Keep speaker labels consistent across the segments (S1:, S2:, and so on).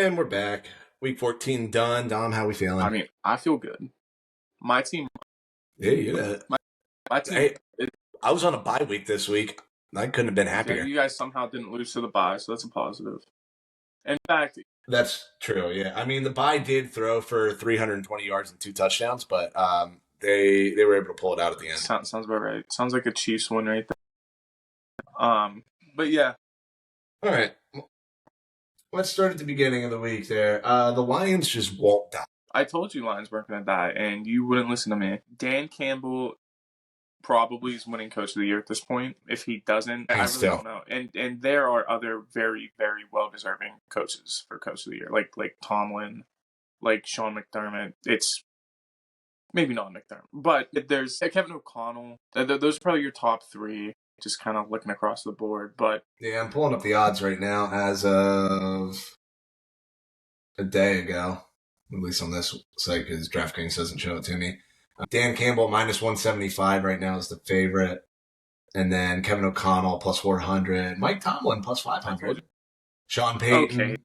S1: And we're back. Week 14 done. Dom, how we feeling?
S2: I mean, I feel good. My team.
S1: Yeah, you did.
S2: My team.
S1: Hey, I was on a bye week this week. I couldn't have been happier.
S2: Yeah, you guys somehow didn't lose to the bye, so that's a positive. In fact,
S1: that's true. Yeah, I mean the bye did throw for 320 yards and 2 touchdowns, but they were able to pull it out at the end.
S2: Sounds about right. Sounds like a Chiefs win right there. But yeah.
S1: All right. Let's start at the beginning of the week there. The Lions just won't die.
S2: I told you Lions weren't going to die, and you wouldn't listen to me. Dan Campbell probably is winning Coach of the Year at this point. If he doesn't, I really don't know. And there are other very, very well-deserving coaches for Coach of the Year, like Tomlin, like Sean McDermott. It's maybe not McDermott, but there's Kevin O'Connell. Those are probably your top three, just kind of looking across the board. But
S1: yeah, I'm pulling up the odds right now as of a day ago. At least on this site, because DraftKings doesn't show it to me. Dan Campbell, minus 175 right now is the favorite. And then Kevin O'Connell, plus 400. Mike Tomlin, plus 500. Sean Payton,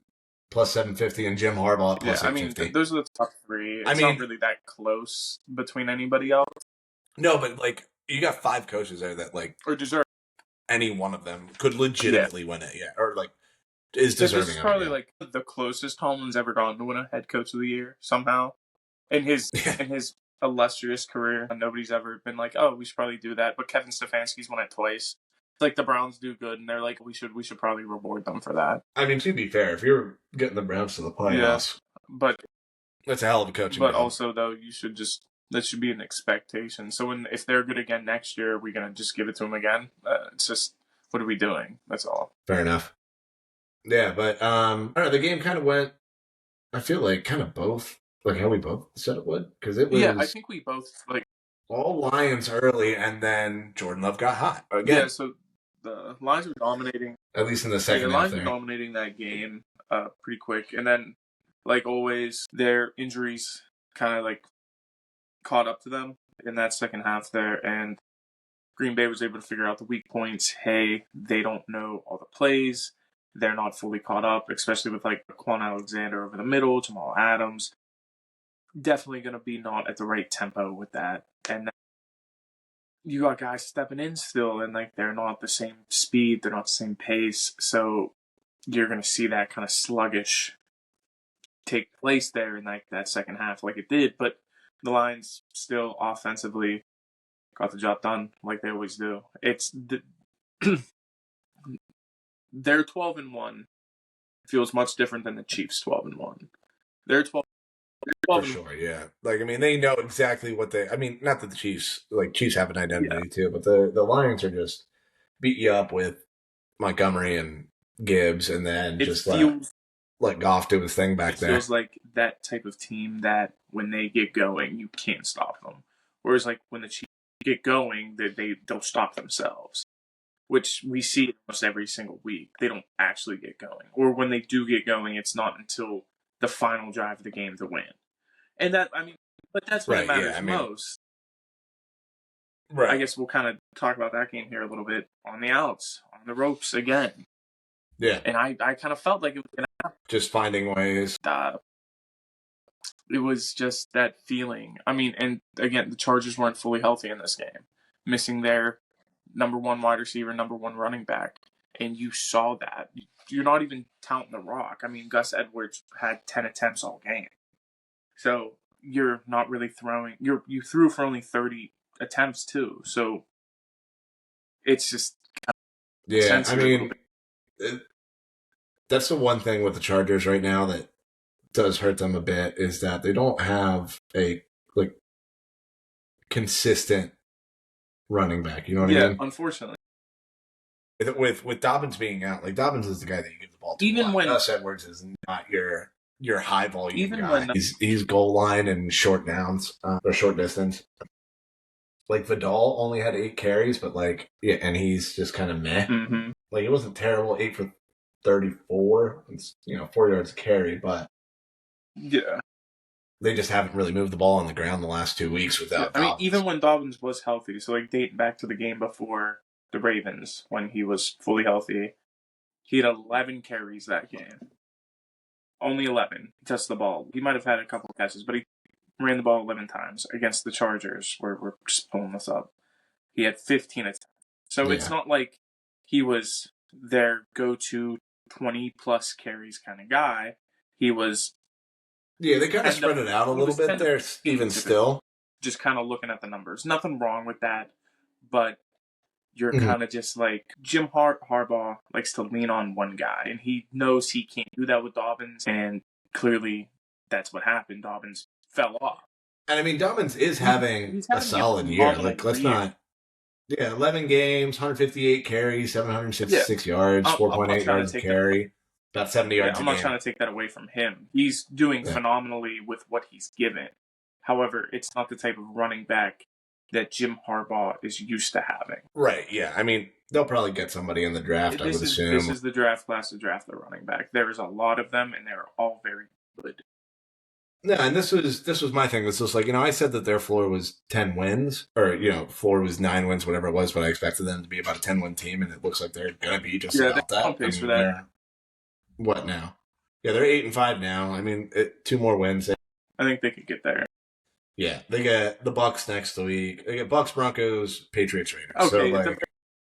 S1: plus 750. And Jim Harbaugh, plus 850.
S2: I mean, those are the top three. It's not really that close between anybody else.
S1: No, but, you got 5 coaches there that,
S2: or deserve.
S1: Any one of them could legitimately win it, yeah. Or, is deserving.
S2: This is probably the closest Tomlin's ever gone to win a head coach of the year somehow in his illustrious career. Nobody's ever been like, oh, we should probably do that. But Kevin Stefanski's won it twice. It's like the Browns do good, and they're like, we should probably reward them for that.
S1: I mean, to be fair, if you're getting the Browns to the playoffs,
S2: but
S1: that's a hell of a coaching.
S2: But also, though, that should be an expectation. So if they're good again next year, are we gonna just give it to them again? It's just, what are we doing? That's all.
S1: Fair enough. Yeah, but I don't know, the game kind of went, I feel like, kind of both, how we both said it would. Because it was...
S2: Yeah, I think we both,
S1: all Lions early, and then Jordan Love got hot again.
S2: Yeah, so the Lions were dominating.
S1: At least in the second half.
S2: The Lions were dominating that game pretty quick. And then, like always, their injuries kind of, caught up to them in that second half there. And Green Bay was able to figure out the weak points. Hey, they don't know all the plays. They're not fully caught up, especially with Quan Alexander over the middle, Jamal Adams. Definitely going to be not at the right tempo with that. And you got guys stepping in still, and they're not the same speed, they're not the same pace. So you're going to see that kind of sluggish take place there in that second half, like it did. But the Lions still offensively got the job done, like they always do. It's their 12-1 feels much different than the Chiefs' 12-1. They're 12.
S1: For sure, yeah. They know exactly what they. Not that the Chiefs have an identity too, but the Lions are just beat you up with Montgomery and Gibbs, and then let Goff do his thing back there.
S2: It feels like that type of team that when they get going, you can't stop them. Whereas when the Chiefs get going, they'll stop themselves. Which we see almost every single week. They don't actually get going. Or when they do get going, it's not until the final drive of the game to win. And but that's what matters most.
S1: Right.
S2: I guess we'll kind of talk about that game here a little bit. On the outs, on the ropes again.
S1: Yeah.
S2: And I kind of felt like it was going to happen.
S1: Just finding ways.
S2: It was just that feeling. And again, the Chargers weren't fully healthy in this game. Missing their number 1 wide receiver, number 1 running back. And you saw that. You're not even counting the rock. Gus Edwards had 10 attempts all game. So you're not really throwing. You threw for only 30 attempts too. So it's just
S1: that's the one thing with the Chargers right now that does hurt them a bit, is that they don't have a consistent running back. You know what I mean?
S2: Yeah, unfortunately.
S1: With Dobbins being out, Dobbins is the guy that you give the ball to.
S2: Even when
S1: Gus Edwards is not your high volume guy. He's goal line and short downs or short distance. Vidal only had 8 carries, but and he's just kind of meh.
S2: Mm-hmm.
S1: It wasn't terrible. 8 for 34. It's 4 yards a carry, but
S2: yeah,
S1: they just haven't really moved the ball on the ground the last 2 weeks without.
S2: Even when Dobbins was healthy, so dating back to the game before the Ravens, when he was fully healthy, he had 11 carries that game. only 11. He touched the ball. He might have had a couple of catches, but he ran the ball 11 times against the Chargers. We're just pulling this up. He had 15 attempts. So it's not like he was their go-to 20-plus carries kind of guy. He was...
S1: Yeah, they kind of spread it out a little bit there, even still.
S2: Just kind of looking at the numbers. Nothing wrong with that, but you're kind of just like... Jim Harbaugh likes to lean on one guy, and he knows he can't do that with Dobbins, and clearly that's what happened. Dobbins fell off.
S1: And I mean, Dobbins is having a solid year. Like, let's not... Yeah, 11 games, 158 carries, 766 yards, 4.8 yards a carry, about 70 yards a game.
S2: I'm not trying to take that away from him. He's doing phenomenally with what he's given. However, it's not the type of running back that Jim Harbaugh is used to having.
S1: Right, yeah. I mean, they'll probably get somebody in the draft, I would assume.
S2: This is the draft class to draft the running back. There is a lot of them, and they're all very good.
S1: Yeah, and this was my thing. This was like, I said that their floor was 10 wins, or, floor was 9 wins, whatever it was, but I expected them to be about a 10-win team, and it looks like they're going to be just about that.
S2: On pace for that.
S1: What now? Yeah, they're 8-5 now. I mean, 2 more wins.
S2: I think they could get there.
S1: Yeah, they get the Bucks next week. They get Bucks, Broncos, Patriots, Raiders.
S2: Okay,
S1: so,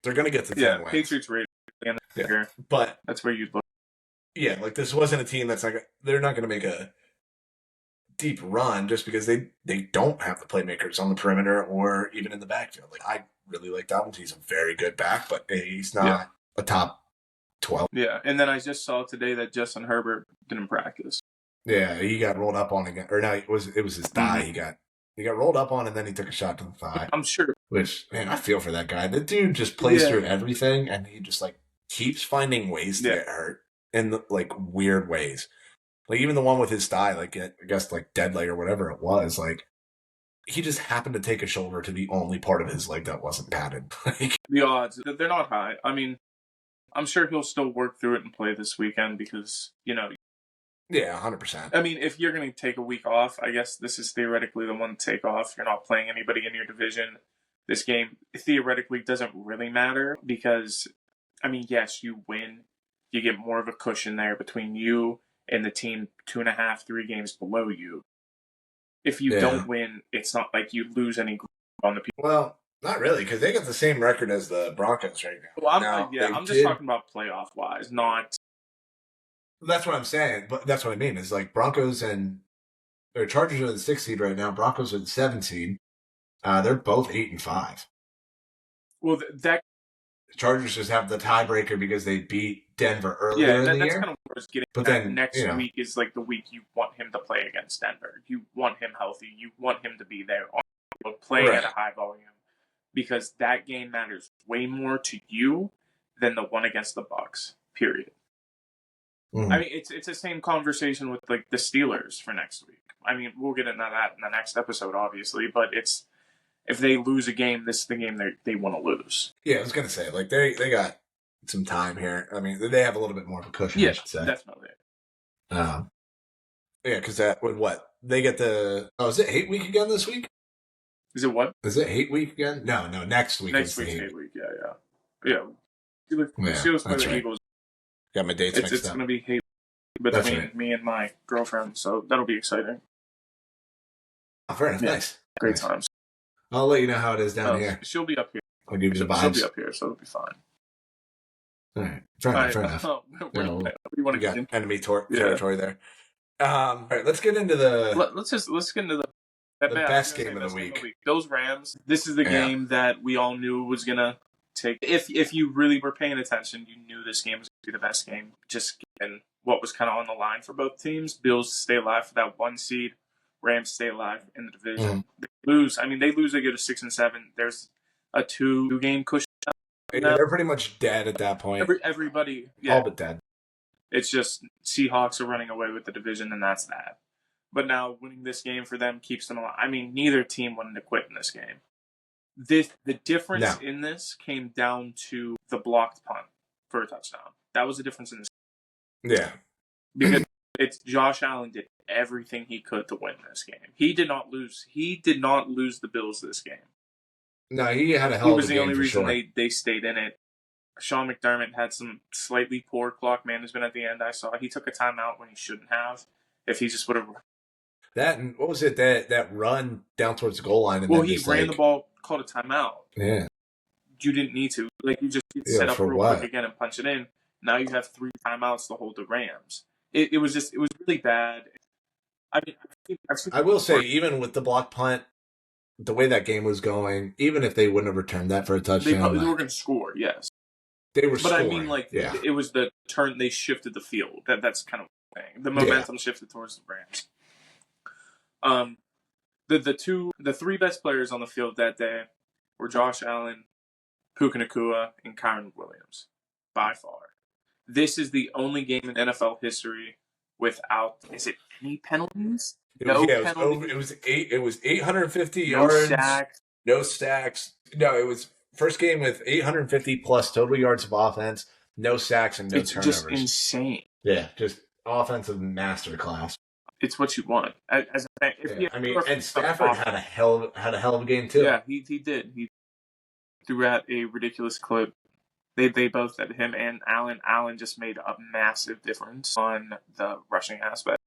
S1: they're going to get to 10 wins.
S2: Patriots, Raiders, and
S1: but
S2: that's where you'd look.
S1: Yeah, like, this wasn't a team that's like, they're not going to make a deep run just because they don't have the playmakers on the perimeter or even in the backfield. Like, I really like Dobbins. He's a very good back, but he's not a top 12.
S2: Yeah, and then I just saw today that Justin Herbert didn't practice.
S1: Yeah, he got rolled up on again. Or no, it was his thigh. He got rolled up on, and then he took a shot to the thigh.
S2: I'm sure.
S1: Which, man, I feel for that guy. The dude just plays through everything, and he just, like, keeps finding ways to get hurt in, like, weird ways. Like, even the one with his thigh, like, I guess, like, dead leg or whatever it was, like, he just happened to take a shoulder to the only part of his leg that wasn't padded.
S2: The odds, they're not high. I mean, I'm sure he'll still work through it and play this weekend because, Yeah,
S1: 100%.
S2: I mean, if you're going to take a week off, I guess this is theoretically the one to take off. You're not playing anybody in your division. This game theoretically doesn't really matter because, I mean, yes, you win. You get more of a cushion there between you and the team 2.5, 3 games below you. If you don't win, it's not like you lose any on the people.
S1: Well, not really, because they got the same record as the Broncos right now.
S2: Well, I'm just talking about playoff-wise, not...
S1: That's what I'm saying, but that's what I mean, is like Broncos and... Or Chargers are the 6th seed right now, Broncos are the 7th seed. They're both 8-5.
S2: Well, that...
S1: Chargers just have the tiebreaker because they beat Denver earlier in the year. Yeah, that's kind of
S2: what I was getting at. Then, next week is like the week you want him to play against Denver. You want him healthy. You want him to be there, playing at a high volume. Because that game matters way more to you than the one against the Bucs, period. Mm-hmm. I mean, it's the same conversation with like the Steelers for next week. I mean, we'll get into that in the next episode, obviously, but it's... If they lose a game, this is the game they want to lose. Yeah,
S1: I was going to say, like, they got some time here. I mean, they have a little bit more of a cushion, I should say.
S2: Definitely.
S1: Yeah, because that would what? They get the... Oh, is it hate week again this week?
S2: Is it what?
S1: Is it hate week again? No, next week
S2: next week's hate week, yeah. Steelers play the Eagles.
S1: Got my dates mixed up.
S2: It's going to be hate between me and my girlfriend, so that'll be exciting.
S1: Oh, fair enough, nice.
S2: Great times.
S1: I'll let you know how it is down here.
S2: She'll be up here.
S1: I'll give you the vibes.
S2: She'll be up here, so it'll be fine.
S1: All right. Fair enough.
S2: You want to
S1: get enemy territory there. All right, let's get into the...
S2: Let's get into the
S1: best game of the week.
S2: Those Rams, this is the game that we all knew was going to take... If you really were paying attention, you knew this game was going to be the best game, just given what was kind of on the line for both teams. Bills stay alive for that 1 seed. Rams stay alive in the division. They lose. I mean, they lose. They go to 6-7. There's a 2-game cushion.
S1: They're pretty much dead at that point.
S2: Everybody,
S1: all but dead.
S2: It's just Seahawks are running away with the division, and that's that. But now winning this game for them keeps them alive. I mean, neither team wanted to quit in this game. The difference in this came down to the blocked punt for a touchdown. That was the difference in this game.
S1: Yeah,
S2: because it's Josh Allen did everything he could to win this game. He did not lose. He did not lose the Bills this game.
S1: No, he had a hell of a game.
S2: He was the only reason they stayed in it. Sean McDermott had some slightly poor clock management at the end. I saw he took a timeout when he shouldn't have. If he just would have
S1: that, and what was it, that run down towards the goal line? And
S2: well,
S1: then
S2: he
S1: just,
S2: ran the ball, called a timeout.
S1: Yeah.
S2: You didn't need to. Like, you just set up real quick again and punch it in. Now you have 3 timeouts to hold the Rams. It was really bad. I mean,
S1: I will say, even with the block punt, the way that game was going, even if they wouldn't have returned that for a touchdown,
S2: they were going to score, yes.
S1: They were
S2: scoring.
S1: I mean,
S2: it was the turn, they shifted the field. That's kind of the thing. The momentum shifted towards the Rams. The 3 best players on the field that day were Josh Allen, Puka Nacua, and Kyron Williams, by far. This is the only game in NFL history without, is it any penalties?
S1: Penalties. It was 850 yards. No sacks. No, it was first game with 850 plus total yards of offense, no sacks and no turnovers.
S2: It's just insane.
S1: Yeah, just offensive masterclass.
S2: It's what you want. And
S1: Stafford had a hell of a game too.
S2: Yeah, he did. He threw out a ridiculous clip. They both said, him and Allen. Allen just made a massive difference on the rushing aspect.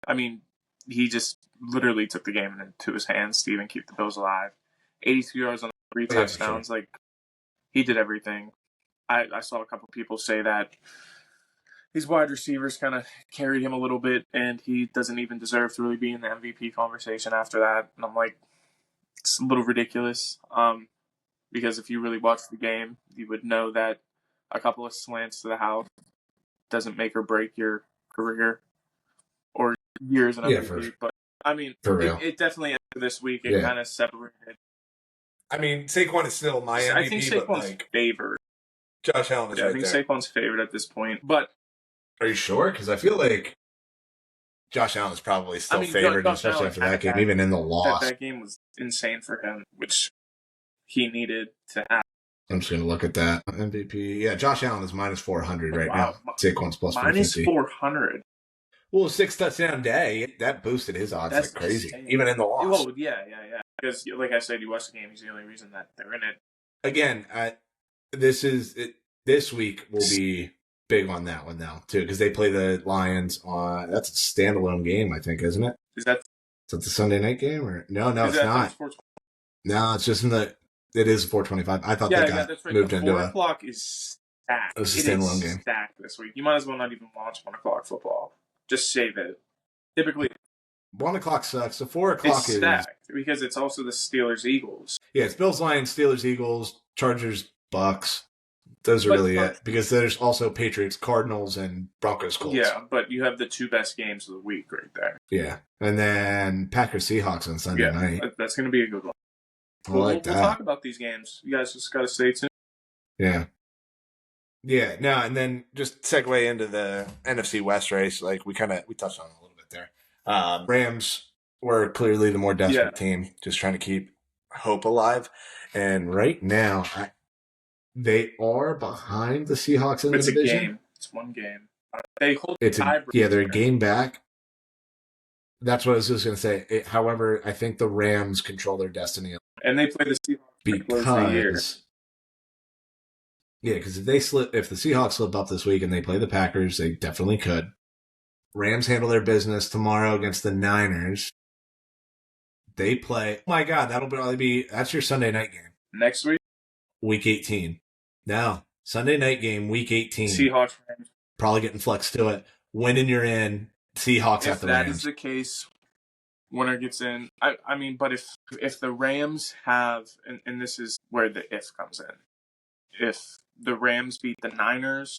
S2: I mean, he just literally took the game into his hands to even keep the Bills alive. 82 yards on 3 touchdowns. Sure. Like, he did everything. I saw a couple people say that his wide receivers kind of carried him a little bit, and he doesn't even deserve to really be in the MVP conversation after that. And I'm like, it's a little ridiculous. Because if you really watched the game, you would know that a couple of slants to the house doesn't make or break your career or years in MVP. But I mean, it definitely after this week it kind of separated.
S1: I mean, Saquon is still my MVP.
S2: I think Saquon's favored.
S1: Josh Allen is right there.
S2: I think Saquon's favored at this point. But
S1: are you sure? Because I feel like Josh Allen is probably still favored, especially after that game, even in the loss.
S2: That game was insane for him, which he needed to have.
S1: I'm just going to look at that. MVP. Yeah, Josh Allen is minus 400 right now. Saquon's plus 450.
S2: Minus 400.
S1: Well, 6 touchdown day, that boosted his odds like crazy, even in the loss.
S2: Well, yeah. Because, like I said, you watched the game. He's the only reason that they're in it.
S1: Again, this week will be big on that one, though, too, because they play the Lions on, that's a standalone game, I think, isn't it? Is that the Sunday night game? Or no, it's not. No, it's just it is 4:25. I thought that got moved into
S2: 4 o'clock is stacked.
S1: It's a standalone game.
S2: Stacked this week. You might as well not even watch 1 o'clock football. Just save it. Typically,
S1: 1 o'clock sucks. So 4 o'clock is
S2: stacked because it's also the Steelers-Eagles.
S1: Yeah, it's Bills, Lions, Steelers, Eagles, Chargers, Bucks. Those are really it. Because there's also Patriots, Cardinals, and Broncos, Colts.
S2: Yeah, but you have the 2 best games of the week right there.
S1: Yeah, and then Packers, Seahawks on Sunday night.
S2: That's going to be a good one.
S1: We'll
S2: talk about these games. You guys just got to stay tuned.
S1: Yeah. Yeah, no, and then just segue into the NFC West race. Like, we touched on it a little bit there. Rams were clearly the more desperate team, just trying to keep hope alive. And right now, they are behind the Seahawks in the division.
S2: It's a game. It's 1 game. They hold
S1: they're a game back. That's what I was just going to say. However, I think the Rams control their destiny.
S2: And they play the Seahawks
S1: because if the Seahawks slip up this week and they play the Packers, they definitely could. Rams handle their business tomorrow against the Niners. They play. Oh my God, that's your Sunday night game.
S2: Next week?
S1: Week 18. No, Sunday night game, week 18.
S2: Seahawks, Rams.
S1: Probably getting flexed to it. Winning, you're in. Seahawks at the Rams. If that
S2: is the case, winner gets in. I mean, but if the Rams have, and this is where the if comes in, if the Rams beat the Niners,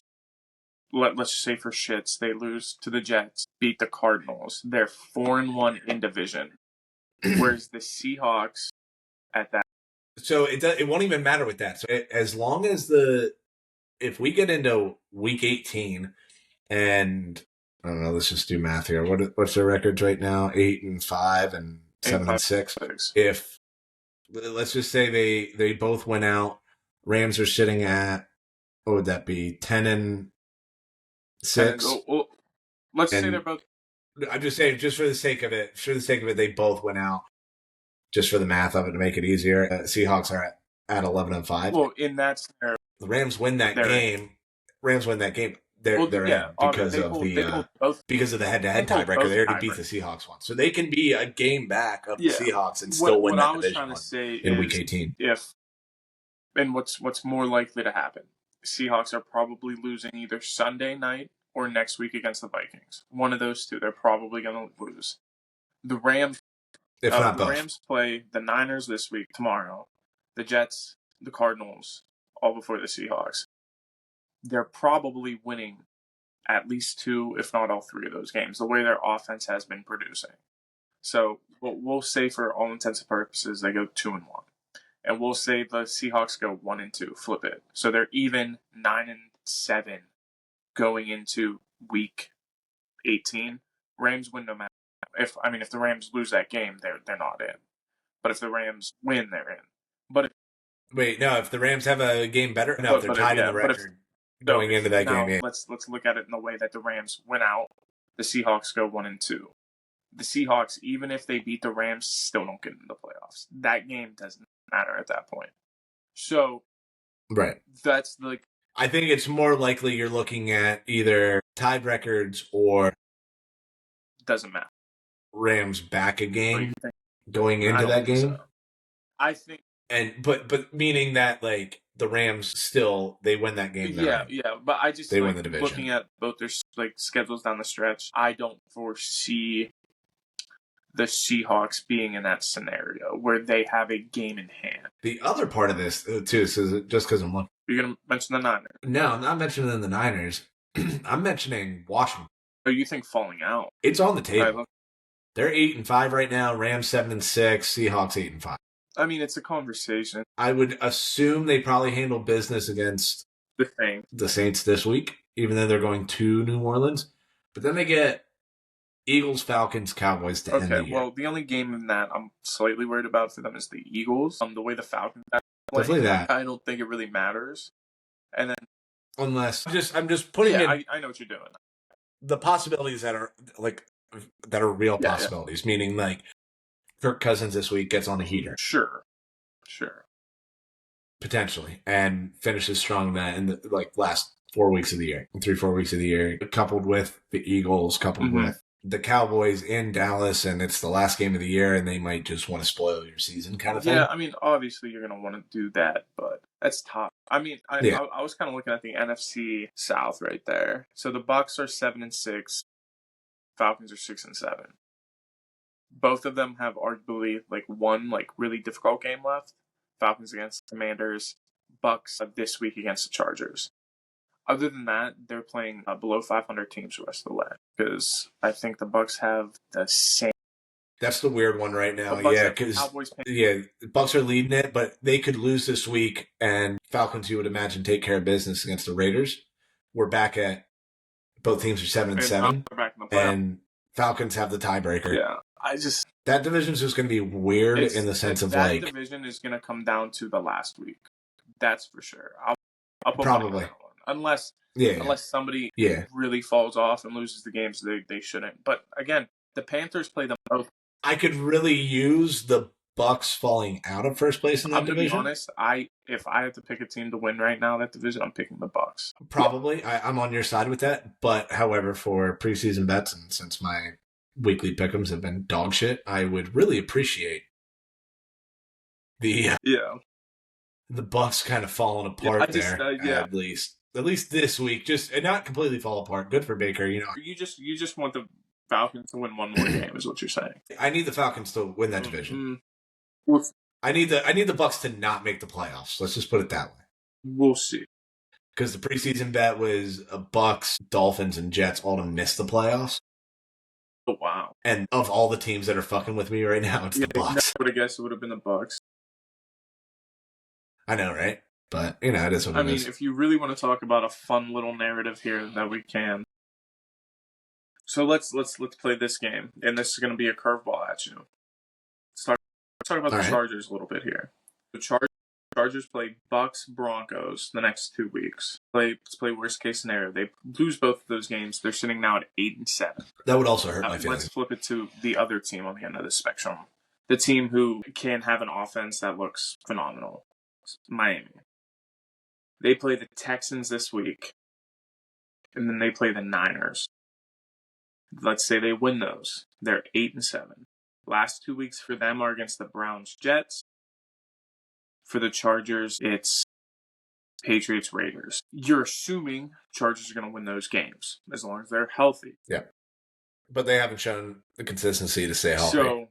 S2: let's just say for shits, they lose to the Jets, beat the Cardinals, they're 4-1 in division. Whereas the Seahawks at that.
S1: So it won't even matter with that. So as long as if we get into week 18 and I don't know, let's just do math here. What's their records right now? 8-5 and 7-6. If let's just say they both went out, Rams are sitting at, what would that be? 10-6.
S2: Let's say they're both.
S1: I'm just saying, just for the sake of it, they both went out. Just for the math of it to make it easier, Seahawks are at 11-5.
S2: Well, in that scenario,
S1: the Rams win that game. They're in because of the head-to-head tiebreaker. They already beat the Seahawks once, so they can be a game back of the Seahawks and still win that division in Week 18.
S2: And what's more likely to happen? Seahawks are probably losing either Sunday night or next week against the Vikings. One of those two, they're probably going to lose. The Rams,
S1: if not both.
S2: Rams play the Niners this week, tomorrow. The Jets, the Cardinals, all before the Seahawks. They're probably winning at least 2, if not all 3 of those games, the way their offense has been producing. So we'll say for all intents and purposes, they go 2-1. And we'll say the Seahawks go 1-2, flip it. So they're even 9-7 going into Week 18. Rams win no matter. If the Rams lose that game, they're not in. But if the Rams win, they're in. But
S1: if the Rams have a game better, if they're tied in the record going into that game. Yeah.
S2: Let's look at it in the way that the Rams win out. The Seahawks go 1-2. The Seahawks, even if they beat the Rams, still don't get into the playoffs. That game doesn't matter at that point. So,
S1: right.
S2: That's
S1: I think it's more likely you're looking at either tied records or
S2: doesn't matter.
S1: Rams back a game going into that game.
S2: So. I think,
S1: but meaning that the Rams still they win that game.
S2: Yeah. But I just
S1: they win the division.
S2: Looking at both their schedules down the stretch, I don't foresee the Seahawks being in that scenario where they have a game in hand.
S1: The other part of this, too, so just because I'm looking.
S2: You're going to mention the Niners?
S1: No, I'm not mentioning the Niners. I'm mentioning Washington.
S2: Oh, you think falling out?
S1: It's on the table. They're 8-5 right now. Rams 7-6. Seahawks 8-5.
S2: I mean, it's a conversation.
S1: I would assume they probably handle business against
S2: the
S1: Saints this week, even though they're going to New Orleans. But then they get Eagles, Falcons, Cowboys to end the year.
S2: Well, the only game in that I'm slightly worried about for them is the Eagles. The way the Falcons
S1: definitely that.
S2: I don't think it really matters. And then
S1: unless I'm just putting it.
S2: I know what you're doing.
S1: The possibilities that are real possibilities, meaning Kirk Cousins this week gets on a heater.
S2: Sure.
S1: Potentially, and finishes strong in the last 4 weeks of the year, 3-4 weeks of the year, coupled with the Eagles, coupled with the Cowboys in Dallas, and it's the last game of the year, and they might just want to spoil your season kind of thing.
S2: Yeah, I mean, obviously you're going to want to do that, but that's tough. I mean, I was kind of looking at the NFC South right there. So the Bucs are 7-6, Falcons are 6-7. Both of them have arguably one really difficult game left. Falcons against Commanders, Bucs this week against the Chargers. Other than that, they're playing below 500 teams the rest of the way because I think the Bucs have the same.
S1: That's the weird one right now. Yeah, because the Bucs are leading it, but they could lose this week, and Falcons, you would imagine, take care of business against the Raiders. We're back at both teams are 7-7, and Falcons have the tiebreaker.
S2: Yeah,
S1: that division is just going to be weird in the sense of
S2: that division is going to come down to the last week. That's for sure. I'll put
S1: probably.
S2: Unless somebody really falls off and loses the games they shouldn't. But again, the Panthers play them both.
S1: I could really use the Bucs falling out of first place in that division.
S2: I'm going to be honest, if I had to pick a team to win right now that division, I'm picking the Bucs.
S1: Probably. I'm on your side with that. But however, for preseason bets, and since my weekly pick'ems have been dog shit, I would really appreciate the Bucs kind of falling apart at least. At least this week, just and not completely fall apart. Good for Baker, You
S2: just want the Falcons to win one more game, is what you're saying.
S1: I need the Falcons to win that division. I need the Bucs to not make the playoffs. Let's just put it that way.
S2: We'll see.
S1: Because the preseason bet was Bucs, Dolphins, and Jets all to miss the playoffs.
S2: Oh wow!
S1: And of all the teams that are fucking with me right now, it's the Bucs.
S2: I would have guessed it would have been the Bucs.
S1: I know, right? But, it is what it is.
S2: I mean, if you really want to talk about a fun little narrative here, that we can. So let's play this game, and this is going to be a curveball at you. Let's talk about the Chargers a little bit here. The Chargers play Bucs Broncos the next 2 weeks. Let's play worst case scenario. They lose both of those games. They're sitting now at 8-7.
S1: That would also hurt my feelings.
S2: Let's flip it to the other team on the end of the spectrum. The team who can have an offense that looks phenomenal. Miami. They play the Texans this week, and then they play the Niners. Let's say they win those. They're 8-7. Last 2 weeks for them are against the Browns, Jets. For the Chargers, it's Patriots, Raiders. You're assuming Chargers are going to win those games as long as they're healthy.
S1: Yeah. But they haven't shown the consistency to stay healthy.
S2: So,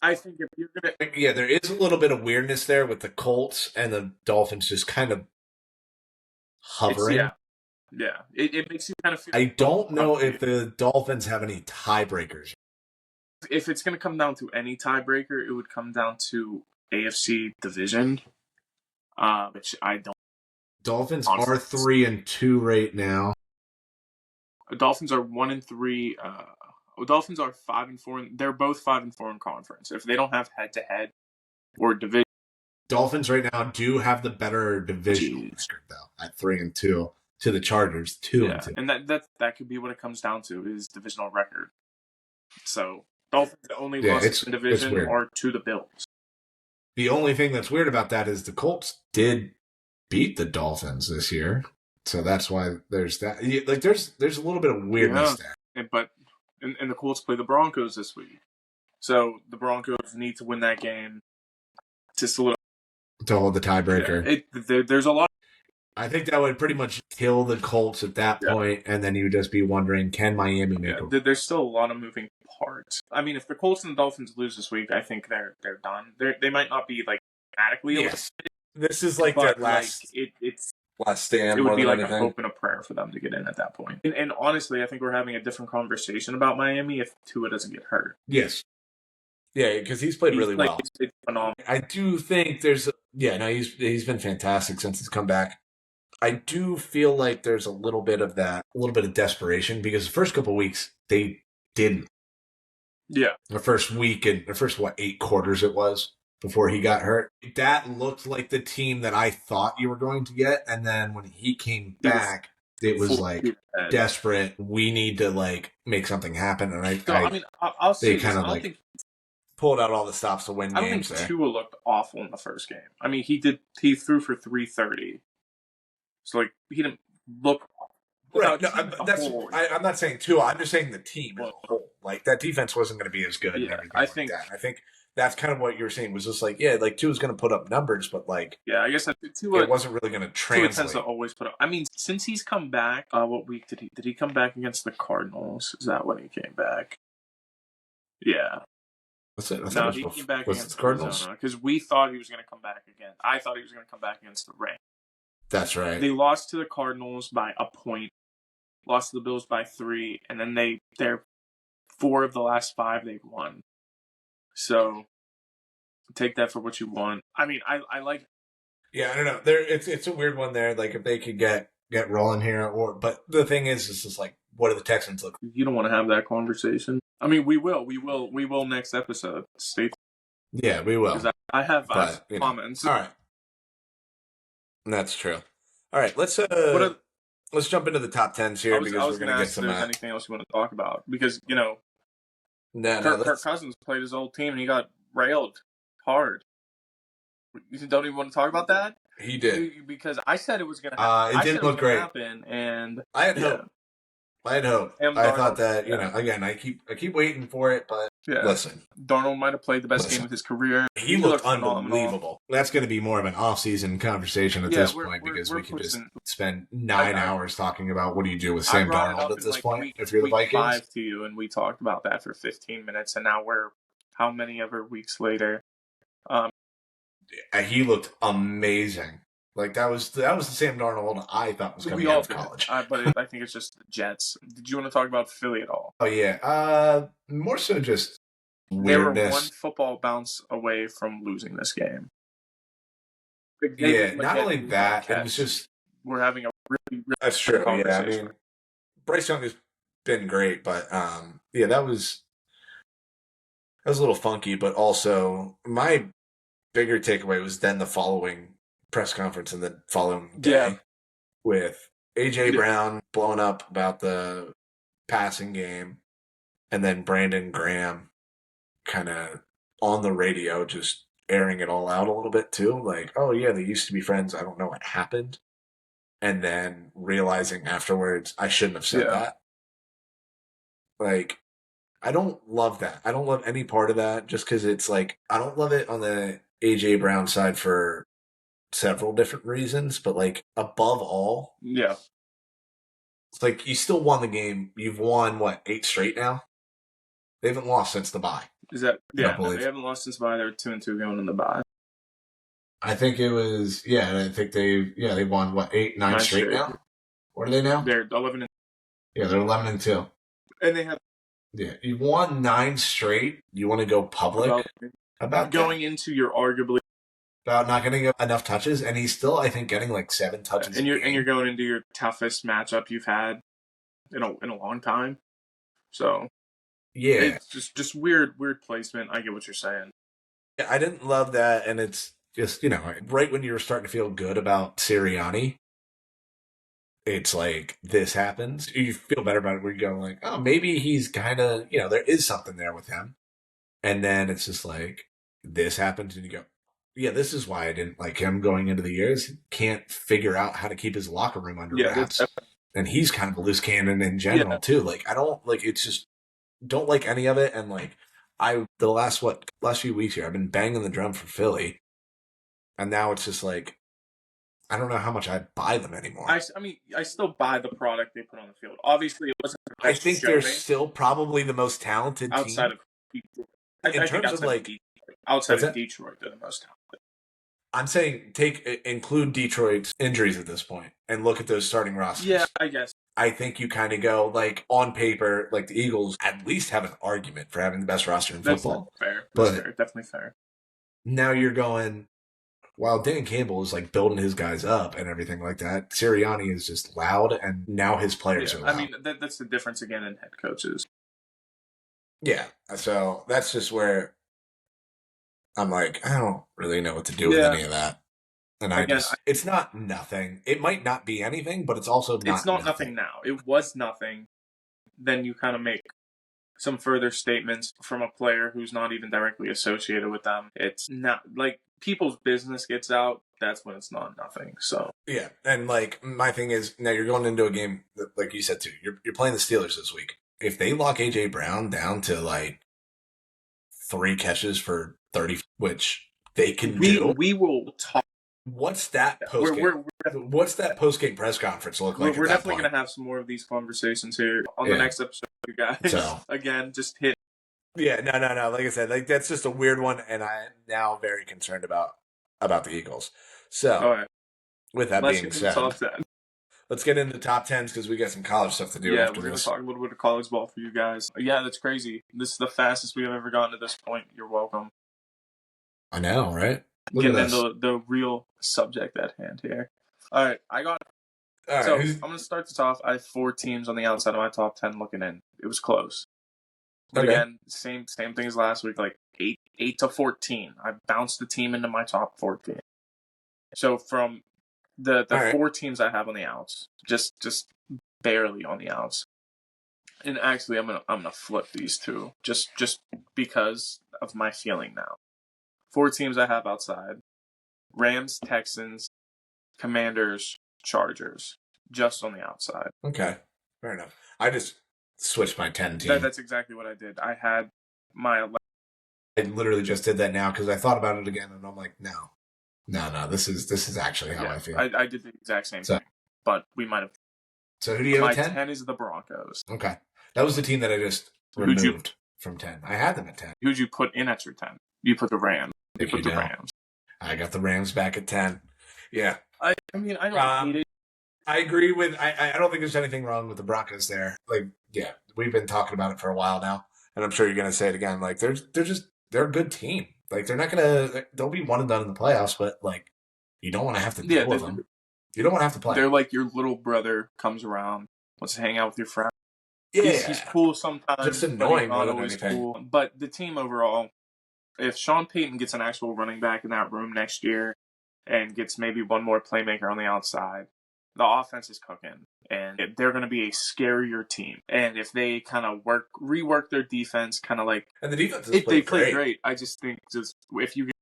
S2: I think if you're going to...
S1: Yeah, there is a little bit of weirdness there with the Colts and the Dolphins just kind of hovering.
S2: Yeah. It makes you kind of feel...
S1: I don't know if the Dolphins have any tiebreakers.
S2: If it's going to come down to any tiebreaker, it would come down to AFC division, which I don't...
S1: Dolphins are 3-2 right now.
S2: Dolphins are 1-3. Dolphins are 5-4. They're both 5-4 in conference. If they don't have head-to-head or division,
S1: Dolphins right now do have the better divisional record though at 3-2 to the Chargers 2-2.
S2: And that could be what it comes down to is divisional record. So Dolphins only lost in division are to the Bills.
S1: The only thing that's weird about that is the Colts did beat the Dolphins this year. So that's why there's that. Like, there's a little bit of weirdness there.
S2: But the Colts play the Broncos this week. So the Broncos need to win that game to
S1: hold the tiebreaker.
S2: Yeah, there's a lot.
S1: I think that would pretty much kill the Colts at that point, and then you would just be wondering, can Miami make it?
S2: There's still a lot of moving parts. I mean, if the Colts and the Dolphins lose this week, I think they're done. They might not be like automatically eliminated.
S1: This is like their last last stand.
S2: It would be like a hope and a prayer for them to get in at that point. And honestly, I think we're having a different conversation about Miami if Tua doesn't get hurt.
S1: Yes. Yeah, because he's played really well.
S2: It's phenomenal.
S1: I do think he's been fantastic since he's come back. I do feel like there's a little bit of desperation because the first couple of weeks they didn't.
S2: Yeah.
S1: The first week and the first 8 quarters it was before he got hurt. That looked like the team that I thought you were going to get, and then when he came back, it was like desperate. We need to make something happen, and
S2: I'll say
S1: they kind of pulled out all the stops to win games.
S2: I don't think Tua looked awful in the first game. I mean, he threw for 330. So he didn't look
S1: right. No, I'm not saying Tua. I'm just saying the team as a whole. That defense wasn't going to be as good.
S2: Yeah,
S1: and I think that's kind of what you were saying was just Tua's going to put up numbers, but I
S2: guess Tua,
S1: it wasn't really going to translate.
S2: Tua tends to always put up. I mean, since he's come back, what week did he come back against the Cardinals? Is that when he came back? Yeah.
S1: What's it?
S2: No, he came back against the Cardinals because we thought he was going to come back again. I thought he was going to come back against the Rams.
S1: That's right.
S2: They lost to the Cardinals by a point, lost to the Bills by 3, and then they're 4 of the last 5 they've won. So take that for what you want. I mean, I like.
S1: Yeah, I don't know. It's a weird one there. If they could get rolling here, but the thing is, it's just what do the Texans look?
S2: You don't want to have that conversation. I mean, we will next episode. Stay tuned.
S1: Yeah, we will.
S2: I have comments.
S1: All right. That's true. All right, let's jump into the top 10s here because we're going to get some.
S2: If there's anything else you want to talk about? Because Kirk Cousins played his old team and he got railed hard. You don't even want to talk about that?
S1: He did
S2: because I said it was going to happen.
S1: It didn't look great.
S2: Happen, and
S1: I had hope. I thought that again. I keep waiting for it, but listen,
S2: Darnold might have played the best game of his career.
S1: He looked unbelievable. That's going to be more of an off-season conversation at this point because we could just spend 9 hours talking about what do you do with Sam Darnold at this point if you're the Vikings.
S2: 5 to you, and we talked about that for 15 minutes, and now we're how many ever weeks later?
S1: He looked amazing. That was the Sam Darnold I thought was coming out of college.
S2: But I think it's just the Jets. Did you want to talk about Philly at all?
S1: Oh, yeah. More so just weirdness.
S2: They were 1 football bounce away from losing this game.
S1: Not only that, it was just...
S2: We're having a really, really
S1: that's true. Yeah, I mean, Bryce Young has been great, but that was a little funky, but also my bigger takeaway was then the following press conference and the following day with A.J. Brown blowing up about the passing game and then Brandon Graham kind of on the radio just airing it all out a little bit too. Like, oh yeah, they used to be friends. I don't know what happened. And then realizing afterwards, I shouldn't have said that. Like, I don't love that. I don't love any part of that just because it's like, I don't love it on the AJ Brown side for several different reasons, but like, above all,
S2: Yeah.
S1: it's like you still won the game. You've won, what, 8 straight now? They haven't lost since the bye.
S2: Is that, yeah,
S1: no,
S2: they haven't lost since bye. They're 2-2 going in the bye.
S1: I think it was, I think they won, what, 8, 9 straight now? What are they now?
S2: They're 11 and...
S1: Yeah, they're 11 and 2.
S2: And they have...
S1: Yeah, you won 9 straight. You want to go public about
S2: going into your arguably...
S1: About not getting enough touches, and he's still, I think, getting like 7 touches.
S2: And you're going into your toughest matchup you've had in a long time. So
S1: yeah,
S2: it's just weird placement. I get what you're saying.
S1: Yeah, I didn't love that, and it's just right when you were starting to feel good about Sirianni, it's like this happens. You feel better about it where you go like, oh, maybe he's kind of there is something there with him, and then it's just like this happens, and you go. Yeah, this is why I didn't like him going into the years. He can't figure out how to keep his locker room under wraps. And he's kind of a loose cannon in general, too. Like, I don't, like, it's just, don't like any of it. And, like, the last few weeks here, I've been banging the drum for Philly. And now it's just like, I don't know how much I buy them anymore.
S2: I mean, I still buy the product they put on the field. Obviously, it wasn't the best
S1: I think they're still probably the most talented
S2: outside
S1: team.
S2: Of Detroit.
S1: In terms of, like,
S2: outside of Detroit, they're the most talented.
S1: I'm saying include Detroit's injuries at this point and look at those starting rosters.
S2: Yeah, I guess.
S1: I think you kind of go, like, on paper, like, the Eagles at least have an argument for having the best roster in football.
S2: That's fair. That's fair. Definitely fair.
S1: Now you're going, while Dan Campbell is, like, building his guys up and everything like that, Sirianni is just loud, and now his players are loud.
S2: I mean, that's the difference, again, in head coaches.
S1: Yeah, so that's just where I'm like, I don't really know what to do with any of that. And it's not nothing. It might not be anything, but it's also not
S2: It's not nothing now. It was nothing. Then you kind of make some further statements from a player who's not even directly associated with them. It's not, like, people's business gets out. That's when it's not nothing. So
S1: yeah, and, like, my thing is, now you're going into a game, that, like you said, too. You're playing the Steelers this week. If they lock AJ Brown down to, like, 3 catches for 30, which they can do.
S2: We will talk.
S1: What's that post game press conference look like?
S2: We're definitely going to have some more of these conversations here on the next episode, you guys. So, again, just hit.
S1: Yeah, no. Like I said, like that's just a weird one, and I'm now very concerned about the Eagles. So, with that being said, let's get into top 10s because we got some college stuff to do.
S2: Yeah, we're going to talk a little bit of college ball for you guys. Yeah, that's crazy. This is the fastest we've ever gotten to this point. You're welcome.
S1: I know, right?
S2: Getting into the real subject at hand here. All right, I'm going to start this off. I have 4 teams on the outside of my top 10 looking in. It was close. But again, same thing as last week, like 8 to 14. I bounced the team into my top 14. So from the 4 teams I have on the outs, just barely on the outs. And actually, I'm gonna flip these 2 just because of my feeling now. 4 teams I have outside: Rams, Texans, Commanders, Chargers. Just on the outside.
S1: Okay, fair enough. I just switched my 10 team.
S2: That's exactly what I did. I had my.
S1: I literally just did that now because I thought about it again, and I'm like, no. This is actually how I feel.
S2: I did the exact same thing, but we might have.
S1: So who do you have at 10?
S2: My 10 is the Broncos.
S1: Okay, that was the team that I just removed from 10. I had them at 10.
S2: Who'd you put in at your 10? You put the Rams. You put the Rams.
S1: I got the Rams back at 10. Yeah.
S2: I mean, I don't hate it.
S1: I agree with. I don't think there's anything wrong with the Broncos there. Like, yeah, we've been talking about it for a while now, and I'm sure you're gonna say it again. Like, they're a good team. Like, they'll be one and done in the playoffs, but like, you don't want to have to deal with them. You don't want to have to play.
S2: They're like your little brother comes around, wants to hang out with your friend.
S1: Yeah,
S2: he's cool sometimes.
S1: Just annoying,
S2: not always cool. But the team overall, if Sean Payton gets an actual running back in that room next year, and gets maybe one more playmaker on the outside, the offense is cooking, and they're going to be a scarier team. And if they kind of rework their defense, kind of like,
S1: and the defense
S2: they play great. I just think if you get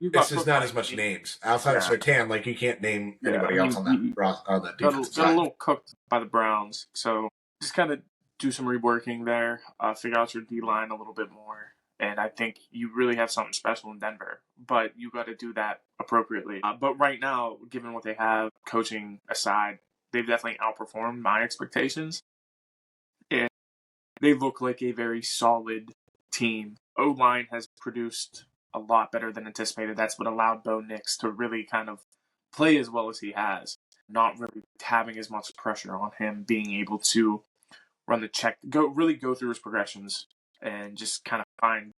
S1: It's just not as much names outside of Sertan. Like you can't name anybody else on that defense.
S2: Got a little cooked by the Browns, so just kind of do some reworking there, figure out your D line a little bit more, and I think you really have something special in Denver. But you got to do that appropriately. But right now, given what they have, coaching aside, they've definitely outperformed my expectations, and they look like a very solid team. O-line has produced a lot better than anticipated. That's what allowed Bo Nix to really kind of play as well as he has, not really having as much pressure on him, being able to run the check, go through his progressions and just kind of find.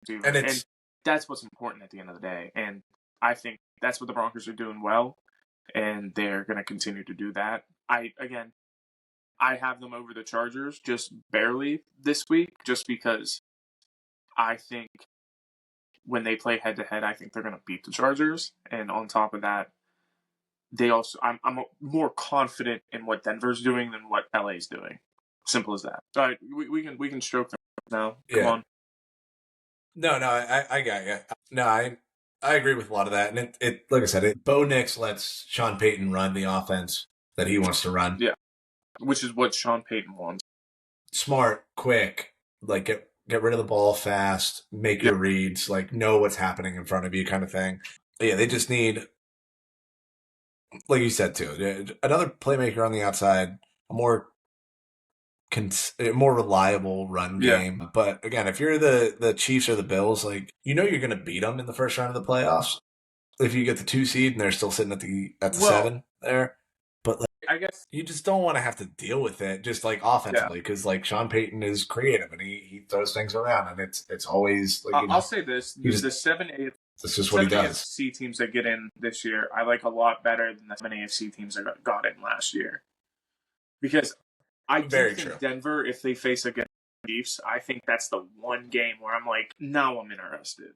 S2: And that's what's important at the end of the day. And I think that's what the Broncos are doing well, and they're going to continue to do that. I have them over the Chargers just barely this week, just because I think when they play head-to-head, I think they're going to beat the Chargers. And on top of that, I'm more confident in what Denver's doing than what LA's doing. Simple as that. All right, we can stroke them now. Come on.
S1: No, I got you. No, I agree with a lot of that. And it like I said, Bo Nix lets Sean Payton run the offense that he wants to run.
S2: Yeah, which is what Sean Payton wants.
S1: Smart, quick, like get rid of the ball fast, make your reads, like know what's happening in front of you kind of thing. But yeah, they just need, like you said too, another playmaker on the outside, a more reliable run game. But again, if you're the Chiefs or the Bills, like you're going to beat them in the first round of the playoffs. If you get the 2 seed and they're still sitting at the 7 there, but like,
S2: I guess
S1: you just don't want to have to deal with it just like offensively because like Sean Payton is creative and he throws things around and it's always like
S2: I'll say this: the 7 AFC.
S1: This is what he does.
S2: AFC teams that get in this year, I like a lot better than the 7 AFC teams that got in last year, because I do think Denver, if they face against the Chiefs, I think that's the one game where I'm like, now I'm interested.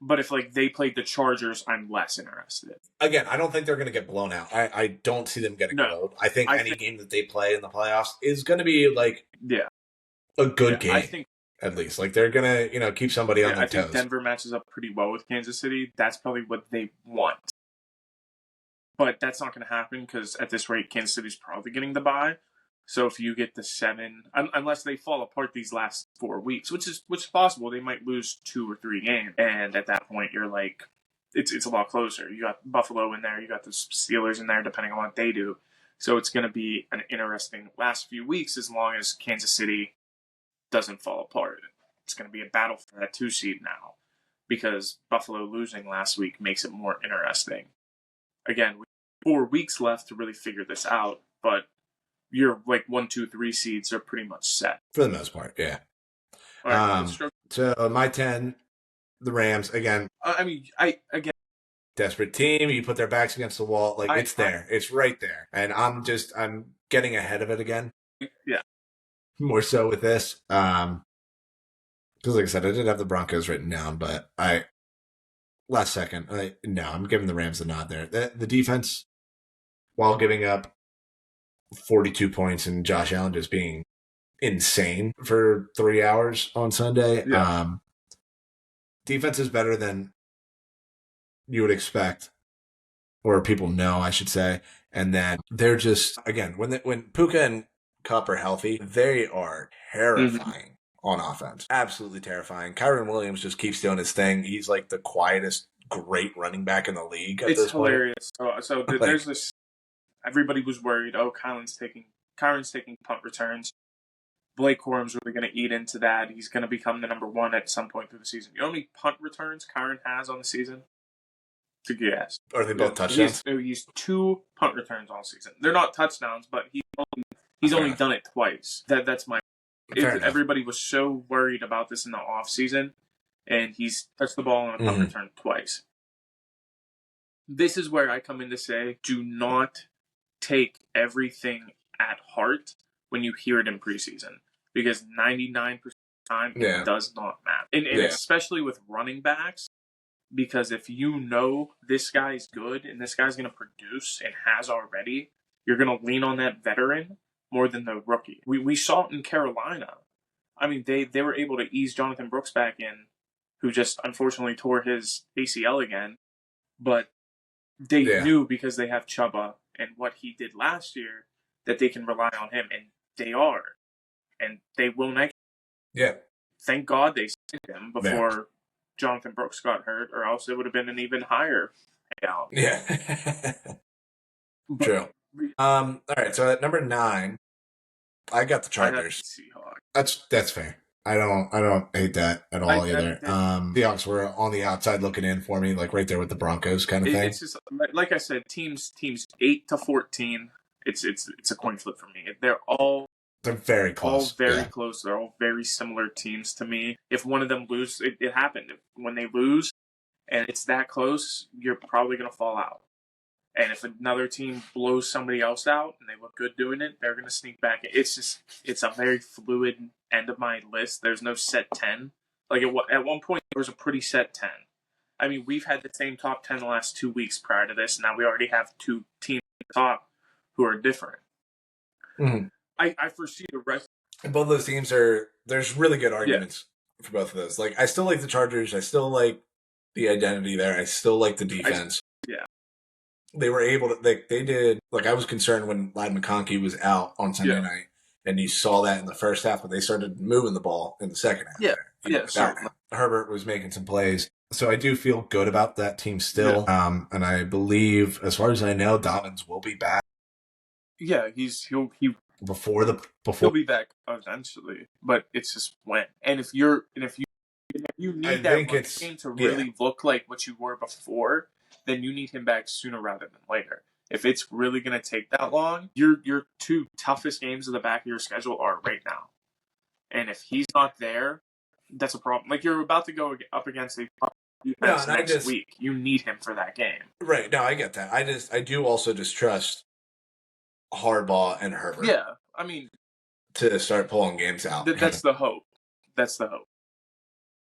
S2: But if like they played the Chargers, I'm less interested.
S1: Again, I don't think they're going to get blown out. I don't see them getting blown. I think any game that they play in the playoffs is going to be like a good game. I think at least like they're going to keep somebody on their toes. I think
S2: Denver matches up pretty well with Kansas City. That's probably what they want. But that's not going to happen because at this rate, Kansas City's probably getting the bye. So if you get the 7, unless they fall apart these last 4 weeks, which is possible, they might lose 2 or 3 games, and at that point you're like, it's a lot closer. You got Buffalo in there, you got the Steelers in there, depending on what they do. So it's going to be an interesting last few weeks as long as Kansas City doesn't fall apart. It's going to be a battle for that 2 seed now, because Buffalo losing last week makes it more interesting. Again, we have 4 weeks left to really figure this out, but your like 1, 2, 3 seeds are pretty much set
S1: for the most part. Yeah.
S2: All right,
S1: so my 10, the Rams again.
S2: Again,
S1: desperate team. You put their backs against the wall, like it's there, it's right there, and I'm getting ahead of it again.
S2: Yeah.
S1: More so with this, because like I said, I did have the Broncos written down, but last second, I'm giving the Rams the nod there. The defense, while giving up 42 points and Josh Allen just being insane for 3 hours on Sunday.
S2: Yeah.
S1: Defense is better than you would expect, or people know, I should say. And then they're just, again, when Puka and Kupp are healthy, they are terrifying on offense. Absolutely terrifying. Kyron Williams just keeps doing his thing. He's like the quietest, great running back in the league.
S2: It's hilarious. So there's this. Everybody was worried, Kyron's taking punt returns. Blake Corum's really going to eat into that. He's going to become the number 1 at some point through the season. You know how many punt returns Kyron has on the season? To guess.
S1: Are they both touchdowns?
S2: He's 2 punt returns all season. They're not touchdowns, but he's only done it twice. That's my... Everybody was so worried about this in the offseason, and he's touched the ball on a punt return twice. This is where I come in to say, do not take everything at heart when you hear it in preseason, because 99% of the time it does not matter. And especially with running backs, because if you know this guy's good and this guy's going to produce and has already, you're going to lean on that veteran more than the rookie. We saw it in Carolina. I mean, they were able to ease Jonathan Brooks back in, who just unfortunately tore his ACL again. but they knew because they have Chuba and what he did last year that they can rely on him, and they are, and they will next.
S1: Yeah.
S2: Thank God they signed him before Jonathan Brooks got hurt, or else it would have been an even higher payout.
S1: Yeah. True. All right. So at number 9, I got the Chargers.
S2: Seahawks.
S1: That's fair. I don't hate that at all either. Seahawks were on the outside looking in for me, like right there with the Broncos kind of thing.
S2: It's just like I said, teams 8-14. It's a coin flip for me. They're very close. All very close. They're all very similar teams to me. If one of them loses, it happened. When they lose and it's that close, you're probably going to fall out. And if another team blows somebody else out and they look good doing it, they're going to sneak back. It's a very fluid end of my list. There's no set 10. Like at one point, there was a pretty set 10. I mean, we've had the same top 10 the last 2 weeks prior to this. Now we already have 2 teams at the top who are different.
S1: Mm-hmm.
S2: I foresee the rest.
S1: And both of those teams there's really good arguments for both of those. Like, I still like the Chargers. I still like the identity there. I still like the defense. They were able to, they did, like, I was concerned when Ladd McConkey was out on Sunday night, and you saw that in the first half, but they started moving the ball in the second half. Herbert was making some plays. So I do feel good about that team still. And I believe, as far as I know, Dobbins will be back.
S2: Yeah, he'll be back eventually, but it's just when. And if you need that game to really look like what you were before, then you need him back sooner rather than later. If it's really going to take that long, your 2 toughest games of the back of your schedule are right now. And if he's not there, that's a problem. Like, you're about to go up against a defense next week. You need him for that game.
S1: Right. No, I get that. I do also distrust Harbaugh and Herbert.
S2: Yeah. I mean,
S1: to start pulling games out.
S2: That's the hope.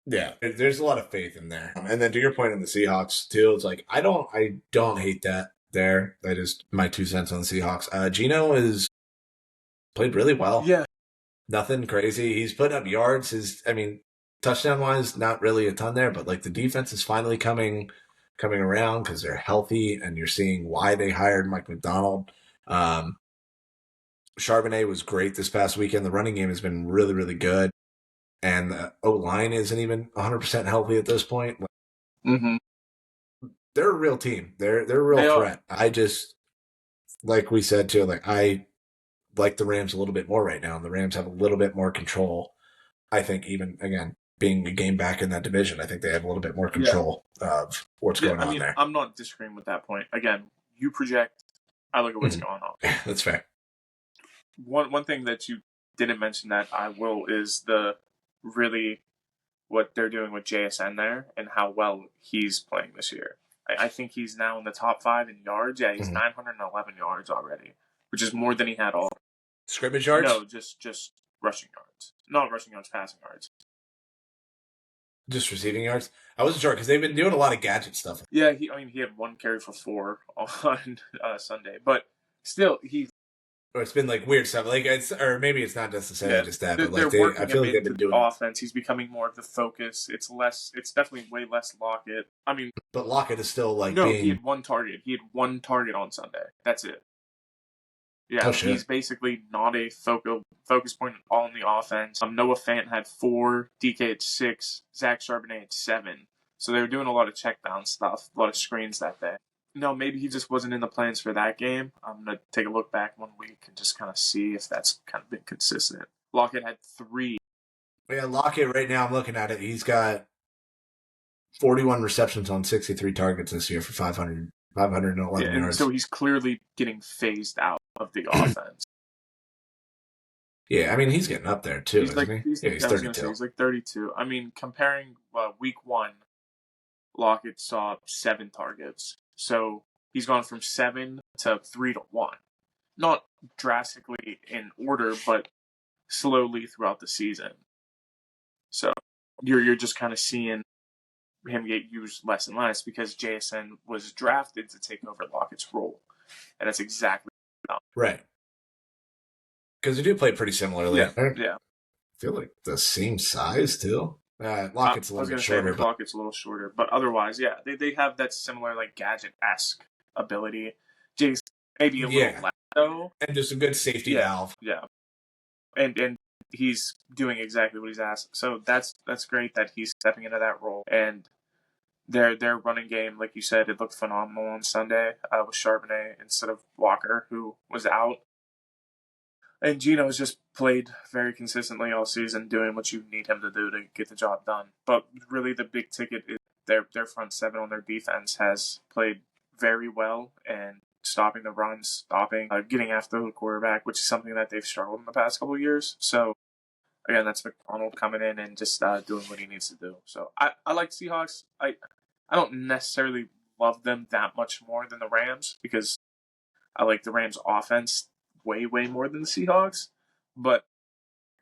S1: Yeah, there's a lot of faith in there. And then to your point on the Seahawks too, it's like I don't hate that there. That is my 2 cents on the Seahawks. Geno is played really well.
S2: Yeah,
S1: nothing crazy. He's putting up yards. Touchdown wise, not really a ton there, but like the defense is finally coming around because they're healthy, and you're seeing why they hired Mike McDonald. Charbonnet was great this past weekend. The running game has been really, really good. And the O-line isn't even 100% healthy at this point.
S2: Mm-hmm.
S1: They're a real team. They're a real threat. I just, like we said too, like I like the Rams a little bit more right now. And the Rams have a little bit more control. I think even, again, being a game back in that division, I think they have a little bit more control of what's going on there.
S2: I'm not disagreeing with that point. Again, you project, I look at what's going on.
S1: That's fair.
S2: One thing that you didn't mention that I will is really what they're doing with JSN there and how well he's playing this year. I think he's now in the top 5 in yards. Yeah, he's 911 yards already, which is more than he had all.
S1: Scrimmage yards?
S2: No, just rushing yards. Not rushing yards, passing yards.
S1: Just receiving yards? I wasn't sure because they've been doing a lot of gadget stuff.
S2: Yeah, he had 1 carry for 4 on Sunday, but still,
S1: or it's been like weird stuff, like or maybe it's not necessarily just that, but like I feel like they've been doing
S2: offense. He's becoming more of the focus. It's definitely way less Lockett. I mean,
S1: but Lockett is still like
S2: he had 1 target. He had 1 target on Sunday. That's it. Yeah, he's basically not a focus point at all in the offense. Noah Fant had 4, DK had 6, Zach Charbonnet had 7. So they were doing a lot of check down stuff, a lot of screens that day. No, maybe he just wasn't in the plans for that game. I'm going to take a look back 1 week and just kind of see if that's kind of been consistent. Lockett had 3.
S1: Yeah, Lockett right now, I'm looking at it. He's got 41 receptions on 63 targets this year for 511 yards.
S2: So he's clearly getting phased out of the offense.
S1: Yeah, I mean, he's getting up there too, isn't he? He's 32.
S2: He's like 32. I mean, comparing week 1, Lockett saw 7 targets. So he's gone from 7 to 3 to 1. Not drastically in order, but slowly throughout the season. So you're just kind of seeing him get used less and less because JSN was drafted to take over Lockett's role. And that's exactly
S1: right. Because they do play pretty similarly.
S2: Yeah.
S1: I feel like the same size too. Lockett's a
S2: I was
S1: little
S2: going
S1: bit
S2: to say, I
S1: shorter,
S2: think
S1: but
S2: Lockett's a little shorter, but otherwise, yeah, they have that similar like gadget-esque ability. Jace maybe a little
S1: yeah,
S2: less though.
S1: and just a good safety
S2: Yeah,
S1: valve.
S2: yeah, and he's doing exactly what he's asked. So that's great that he's stepping into that role. And their running game, like you said, it looked phenomenal on Sunday with Charbonnet instead of Walker, who was out. And Gino's just played very consistently all season, doing what you need him to do to get the job done. But really, the big ticket is their front seven on their defense has played very well and stopping the runs, stopping getting after the quarterback, which is something that they've struggled in the past couple of years. So again, that's McDonald coming in and just doing what he needs to do. So I like Seahawks. I don't necessarily love them that much more than the Rams because I like the Rams offense way more than the Seahawks. But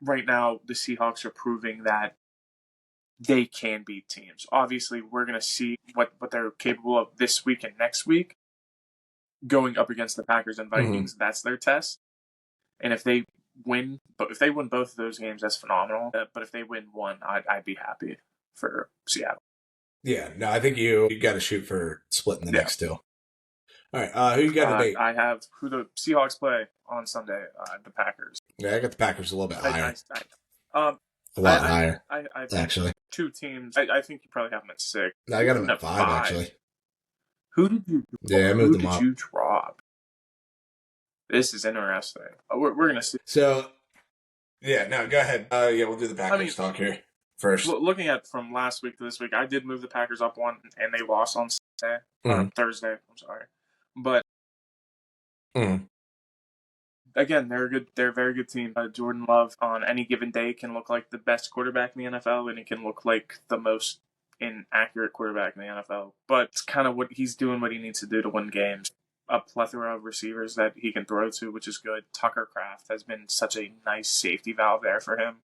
S2: right now, the Seahawks are proving that they can beat teams. Obviously, we're going to see what they're capable of this week and next week. Going up against the Packers and Vikings, that's their test. And if they win both of those games, that's phenomenal. But if they win one, I'd be happy for Seattle.
S1: Yeah, no, I think you got to shoot for splitting the next two. All right, who you got today?
S2: I have who the Seahawks play on Sunday. The Packers.
S1: Yeah, I got the Packers a little bit higher.
S2: A
S1: lot higher,
S2: I
S1: actually.
S2: Two teams. I think you probably have them at 6.
S1: I got them at 5, actually.
S2: Who did you?
S1: Yeah, I moved them up.
S2: Who did you drop? This is interesting. We're gonna see.
S1: So, yeah, no, go ahead. Yeah, we'll do the Packers talk here first.
S2: Looking at from last week to this week, I did move the Packers up one, and they lost on Thursday. I'm sorry, but again, they're good. They're a very good team. Jordan Love on any given day can look like the best quarterback in the NFL, and he can look like the most inaccurate quarterback in the NFL. But it's kind of what he's doing, what he needs to do to win games. A plethora of receivers that he can throw to, which is good. Tucker Kraft has been such a nice safety valve there for him.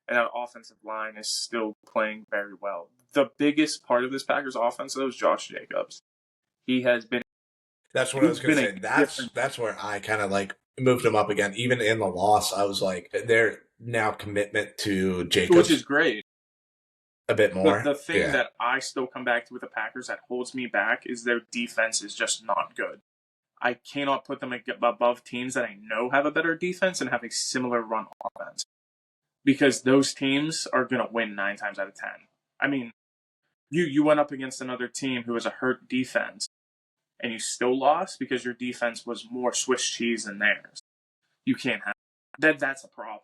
S2: And that offensive line is still playing very well. The biggest part of this Packers offense, though, is Josh Jacobs. He has been...
S1: That's what I was going to say. That's where I kind of moved him up again. Even in the loss, I was like, their now commitment to Jacobs.
S2: Which is great.
S1: A bit more.
S2: The thing that I still come back to with the Packers that holds me back is their defense is just not good. I cannot put them above teams that I know have a better defense and have a similar run offense. Because those teams are going to win 9 times out of 10. I mean, you went up against another team who has a hurt defense, and you still lost because your defense was more Swiss cheese than theirs. You can't have that. That's a problem.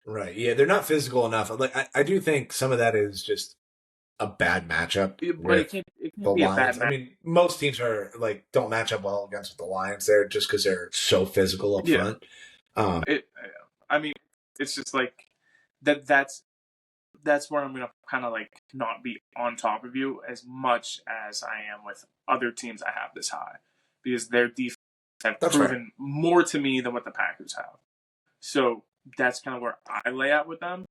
S1: Right. Yeah, they're not physical enough. I do think some of that is just a bad matchup.
S2: But it can't be a bad matchup.
S1: I mean, most teams are don't match up well against the Lions there just because they're so physical up front.
S2: I mean, it's just that's where I'm gonna kind of not be on top of you as much as I am with other teams I have this high, because their defense have proven more to me than what the Packers have. So that's kind of where I lay out with them.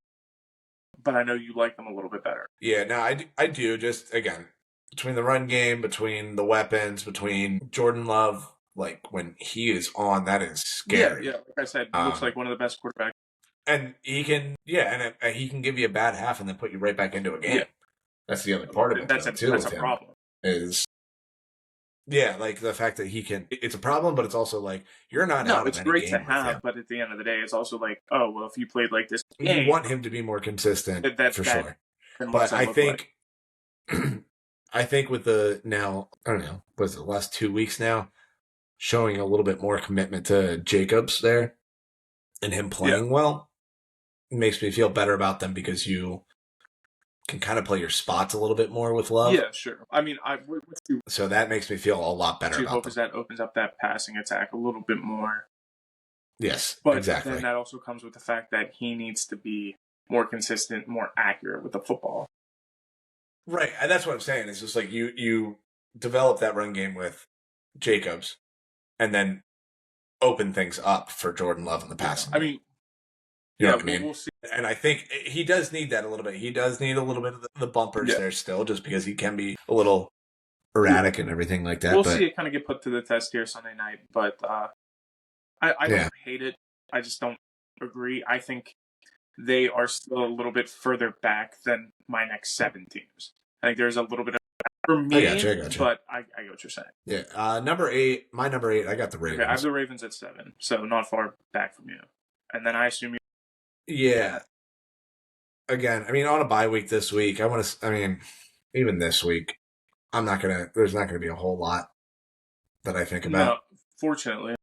S2: But I know you like them a little bit better. Yeah, no,
S1: I do. Just, again, between the run game, between the weapons, between Jordan Love, when he is on, that is scary.
S2: Yeah, like I said, looks like one of the best quarterbacks.
S1: And he can, he can give you a bad half and then put you right back into a game. Yeah. That's the other part of it. That's a problem. The fact that he can, it's a problem, but it's also you're not out of any game. No, it's great to have, but at the end of the day, it's also if you played like this game. You want him to be more consistent, for sure. But I think, I think with now, I don't know, was it the last 2 weeks now, showing a little bit more commitment to Jacobs there and him playing well, makes me feel better about them because you can kind of play your spots a little bit more with Love.
S2: Yeah, sure. I mean,
S1: so that makes me feel a lot better about
S2: hope is that opens up that passing attack a little bit more.
S1: Yes,
S2: but
S1: exactly.
S2: Then that also comes with the fact that he needs to be more consistent, more accurate with the football.
S1: Right, and that's what I'm saying. It's just you develop that run game with Jacobs and then open things up for Jordan Love in the passing game.
S2: I mean,
S1: you know what I mean? We'll see. And I think he does need that a little bit. He does need a little bit of the bumpers there still, just because he can be a little erratic and everything like that.
S2: We'll see it kind of get put to the test here Sunday night. But I don't hate it. I just don't agree. I think they are still a little bit further back than my next 7 teams. I think there's a little bit of for me,
S1: I gotcha.
S2: but I get what you're saying.
S1: Yeah, number 8, my number 8, I got the Ravens.
S2: Okay, I have the Ravens at 7, so not far back from you. And then I assume you.
S1: Yeah. Again, I mean, on a bye week this week, even this week, there's not gonna be a whole lot that I think about.
S2: No, fortunately.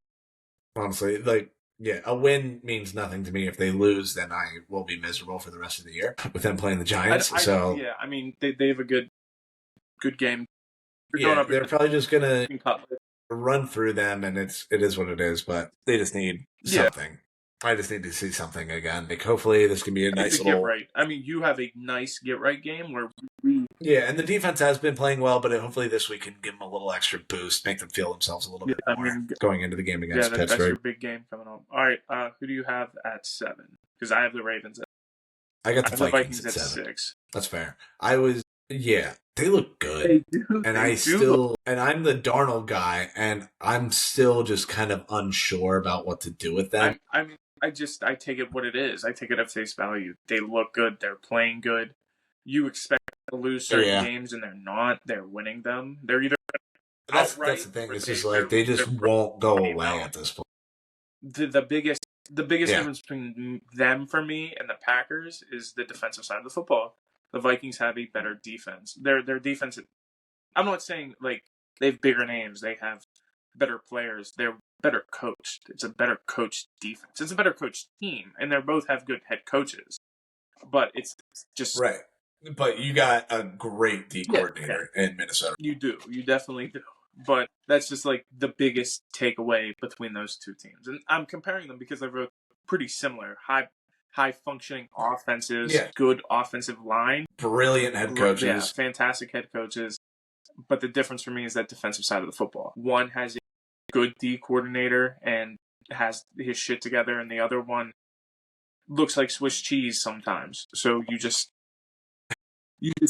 S1: Honestly, a win means nothing to me. If they lose, then I will be miserable for the rest of the year with them playing the Giants.
S2: Yeah, I mean, they have a good game.
S1: They're probably just gonna run through them, and it is what it is. But they just need something. I just need to see something again. Like, hopefully, this can be a nice little
S2: get right. I mean, you have a nice get right game where
S1: and the defense has been playing well, but hopefully this week can give them a little extra boost, make them feel themselves a little bit more going into the game against Pittsburgh.
S2: That's your big game coming up. All right, who do you have at 7? Because I have the Ravens.
S1: I got the Vikings at 6. That's fair. They look good.
S2: They do.
S1: And I'm the Darnold guy, and I'm still just kind of unsure about what to do with them.
S2: I take it what it is. I take it at face value. They look good. They're playing good. You expect to lose certain games, and they're not. They're winning them. They're either
S1: that's the thing. It's just like they just won't go away at this point.
S2: The biggest difference between them for me and the Packers is the defensive side of the football. The Vikings have a better defense. Their defense. I'm not saying like they have bigger names. They have better players. They're better coached. It's a better coached defense. It's a better coached team, and they both have good head coaches. But it's just
S1: right. But you got a great D coordinator in Minnesota.
S2: You do. You definitely do. But that's just like the biggest takeaway between those two teams. And I'm comparing them because they're both pretty similar. High functioning offenses, good offensive line.
S1: Brilliant head coaches.
S2: Yeah, fantastic head coaches. But the difference for me is that defensive side of the football. One has a good D coordinator and has his shit together, and the other one looks like Swiss cheese sometimes. So you just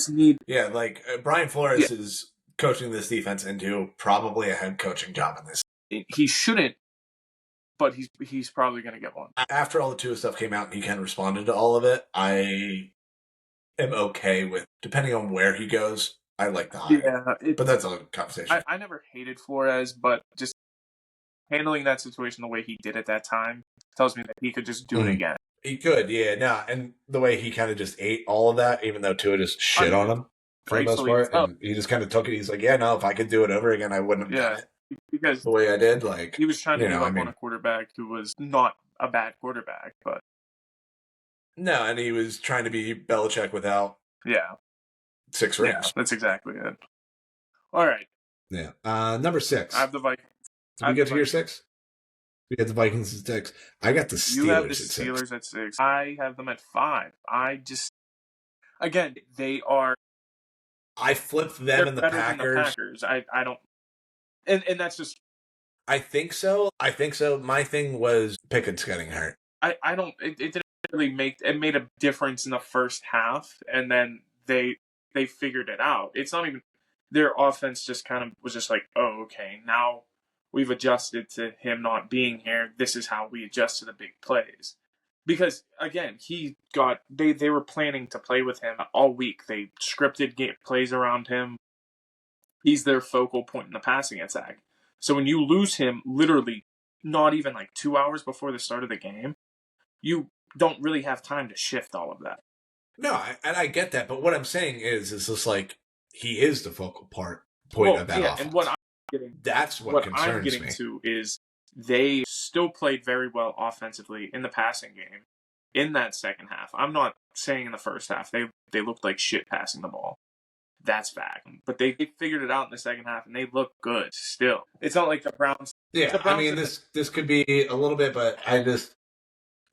S2: need...
S1: Yeah, like Brian Flores is coaching this defense into probably a head coaching job in this.
S2: He shouldn't, but he's probably going to get one.
S1: After all the Tua stuff came out and he kind of responded to all of it, I am okay with, depending on where he goes, I like the hire. Yeah, but that's a conversation.
S2: I never hated Flores, but just handling that situation the way he did at that time tells me that he could just do it again.
S1: He could, and the way he kind of just ate all of that, even though Tua just shit on him for the most part, and he just kind of took it. He's like, if I could do it over again, I wouldn't have done it.
S2: Because
S1: the way I did, like
S2: he was trying to give up on a quarterback who was not a bad quarterback, but
S1: no, and he was trying to be Belichick without 6 rings.
S2: Yeah, that's exactly it. All right.
S1: Yeah. Number 6.
S2: I have the Vikings.
S1: Did we get to your 6? We got the Vikings at 6. I got the Steelers.
S2: You have the Steelers at 6. I have them at 5. They are.
S1: I flipped them and the Packers.
S2: I don't. And that's just.
S1: I think so. My thing was Pickett's getting hurt.
S2: I don't. It didn't really make. It made a difference in the first half, and then they figured it out. It's not even. Their offense just kind of was just like, oh, okay, now we've adjusted to him not being here. This is how we adjust to the big plays. Because, again, they were planning to play with him all week. They scripted plays around him. He's their focal point in the passing attack. So when you lose him literally not even like 2 hours before the start of the game, you don't really have time to shift all of that.
S1: No, and I get that. But what I'm saying is just like he is the focal point of that offense.
S2: And what I'm getting to is they still played very well offensively in the passing game in that second half. I'm not saying in the first half. They looked like shit passing the ball. That's fact. But they figured it out in the second half, and they look good still. It's not like the Browns.
S1: Yeah, this could be a little bit, but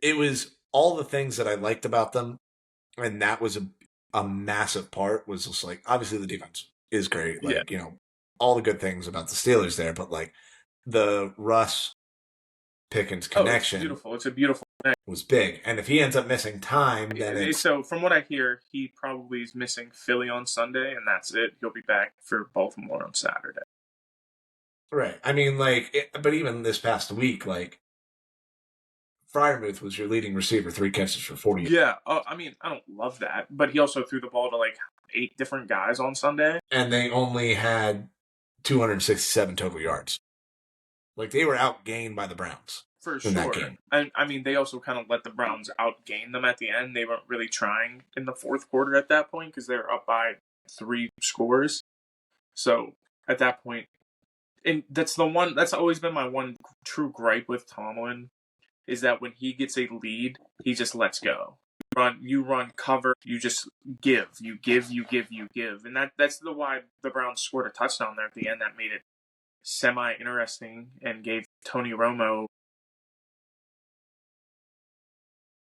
S1: it was all the things that I liked about them, and that was a massive part, was just like, obviously the defense is great. Like, all the good things about the Steelers there, but like the Russ Pickens connection.
S2: It's a beautiful connection.
S1: Was big. And if he ends up missing time, then
S2: So from what I hear, he probably is missing Philly on Sunday, and that's it. He'll be back for Baltimore on Saturday.
S1: Right. I mean, but even this past week, like, Freiermuth was your leading receiver, 3 catches for 40 yards.
S2: Yeah. I mean, I don't love that, but he also threw the ball to like 8 different guys on Sunday.
S1: And they only had 267 total yards. Like, they were outgained by the Browns.
S2: For
S1: in that
S2: sure.
S1: game.
S2: And I mean, they also kind of let the Browns outgain them at the end. They weren't really trying in the fourth quarter at that point because they were up by 3 scores. So at that point, and that's always been my one true gripe with Tomlin, is that when he gets a lead, he just lets go. You run cover, you just give, and that's why the Browns scored a touchdown there at the end that made it semi-interesting and gave Tony Romo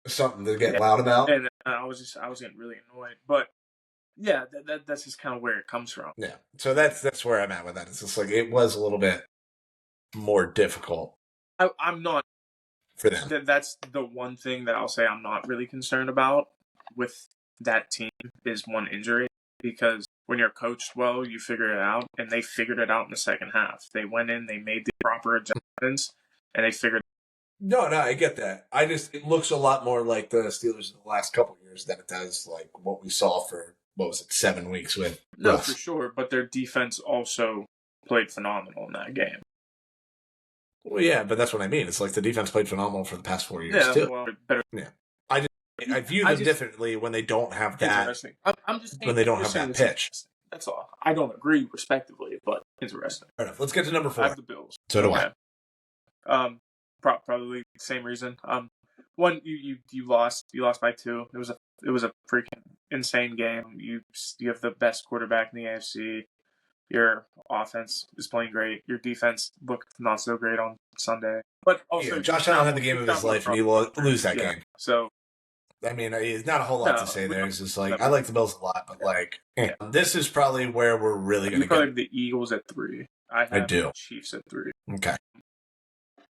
S1: something to get loud about.
S2: And I was getting really annoyed, but yeah, that's just kind of where it comes from.
S1: Yeah, so that's where I'm at with that. It's just like it was a little bit more difficult.
S2: I'm not
S1: for them.
S2: That's the one thing that I'll say I'm not really concerned about with that team is one injury, because when you're coached well, you figure it out, and they figured it out in the second half. They went in, they made the proper adjustments, and they figured.
S1: No, I get that. It looks a lot more like the Steelers in the last couple of years than it does like what we saw for, 7 weeks with
S2: No,
S1: Russ.
S2: for sure, but their defense also played phenomenal in that game.
S1: Well, yeah, but that's what I mean. It's like the defense played phenomenal for the past 4 years, too.
S2: Well, better.
S1: Yeah. I view them differently when they don't have that.
S2: I'm just
S1: when they don't have that pitch.
S2: That's all. I don't agree respectively, but interesting.
S1: Fair enough. Let's get to number 4.
S2: I have the Bills.
S1: So do I.
S2: Probably the same reason. One, you lost by 2. It was a freaking insane game. You have the best quarterback in the AFC. Your offense is playing great. Your defense looked not so great on Sunday. But also,
S1: Josh Allen had the game of his life, and he will lose that game.
S2: So,
S1: I mean, it's not a whole lot to say there. It's just like, I like the Bills a lot, but this is probably where we're really going to go.
S2: Probably the Eagles at 3. I do. The Chiefs at 3.
S1: Okay.